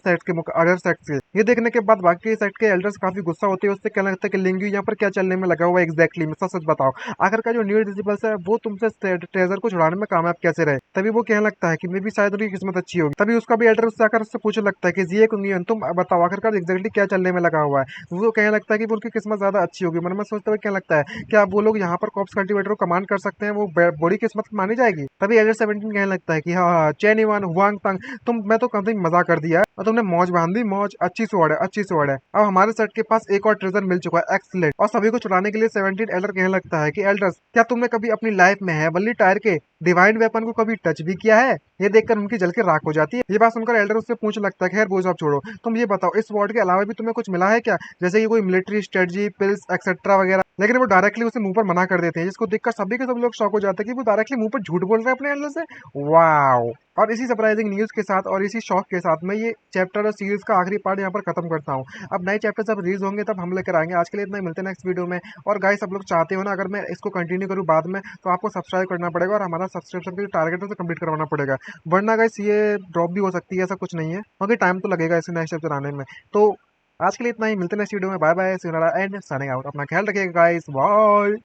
सेक्ट से। ये देखने के बाद बाकी सेक्ट के एल्डर्स काफी गुस्सा होते हैं, उससे कहने लगता है कि लिंगी यहाँ पर क्या चलने में लगा हुआ है एग्जैक्टली में, सच सच बताओ आखिर का जो न्यू डिसिपल्स है वो तुमसे ट्रेजर को छुड़ाने में कामयाब कैसे रहे। तभी वो कहने लगता है कि मे भी शायद उनकी किस्मत अच्छी होगी। तभी उसका भी एल्डर उससे आकर उससे पूछने लगता है कि जिये कुंगियन तुम बताओ आखिरकार एग्जैक्टली क्या चलने में लगा हुआ है। वो कहने लगता है कि उनकी किस्मत ज्यादा अच्छी होगी। मन में सोचते हुए क्या लगता है क्या वो लोग यहाँ पर कॉप्स कल्टीवेटर को कमांड कर सकते हैं, वो बड़ी किस्मत मानी जाएगी। तभी एल्डर 17 कहने लगता है कि हाँ चैन इवान हुआंग तंग मैं तो कभी मजाक कर दिया और तुमने मौज बांध दी, मौज अच्छी स्वॉर्ड है अच्छी स्वॉर्ड है। अब हमारे सेट के पास एक और ट्रेजर मिल चुका है एक्सलेंट, और सभी को छुड़ाने के लिए 17 एल्डर कहने लगता है कि एल्डर्स क्या तुमने कभी अपनी लाइफ में हेवनली टायर के डिवाइन वेपन को कभी टच भी किया है? ये देखकर उनकी जल के राख हो जाती है। ये बात सुनकर एल्डर उससे पूछ लगता है खैर वो सब छोड़ो, तुम ये बताओ इस स्वॉर्ड के अलावा भी तुम्हें कुछ मिला है क्या, जैसे कि कोई मिलिट्री स्ट्रेटजी पिल्स एक्सेट्रा वगैरह। लेकिन वो डायरेक्टली उसे मुंह पर मना कर देते हैं, जिसको देखकर सभी के सब लोग शॉक हो जाते हैं कि वो डायरेक्टली मुंह पर झूठ बोल रहे हैं अपने एल्डर से। वाओ। और इसी सरप्राइजिंग न्यूज के साथ और इसी शॉक के साथ मैं ये चैप्टर और सीरीज का आखिरी पार्ट यहाँ पर खत्म करता हूँ। अब नए चैप्टर जब रिलीज होंगे तब हम लेकर आएंगे। आज के लिए इतना ही, मिलते हैं नेक्स्ट वीडियो में। और गाइस सब लोग चाहते हो ना अगर मैं इसको कंटिन्यू करूँ बाद में तो आपको सब्सक्राइब करना पड़ेगा और हमारा सब्सक्रिप्शन का जो टारगेट है उसे कंप्लीट करवाना पड़ेगा, वरना गाइस ये ड्रॉप भी हो सकती है, ऐसा कुछ नहीं है, क्योंकि टाइम तो लगेगा इसे नए स्टेप चलाने में। तो आज के लिए इतना ही, मिलते हैं नेक्स्ट वीडियो में। Bye bye, see you and signing out. अपना ख्याल रखिएगा गाइस, बाय।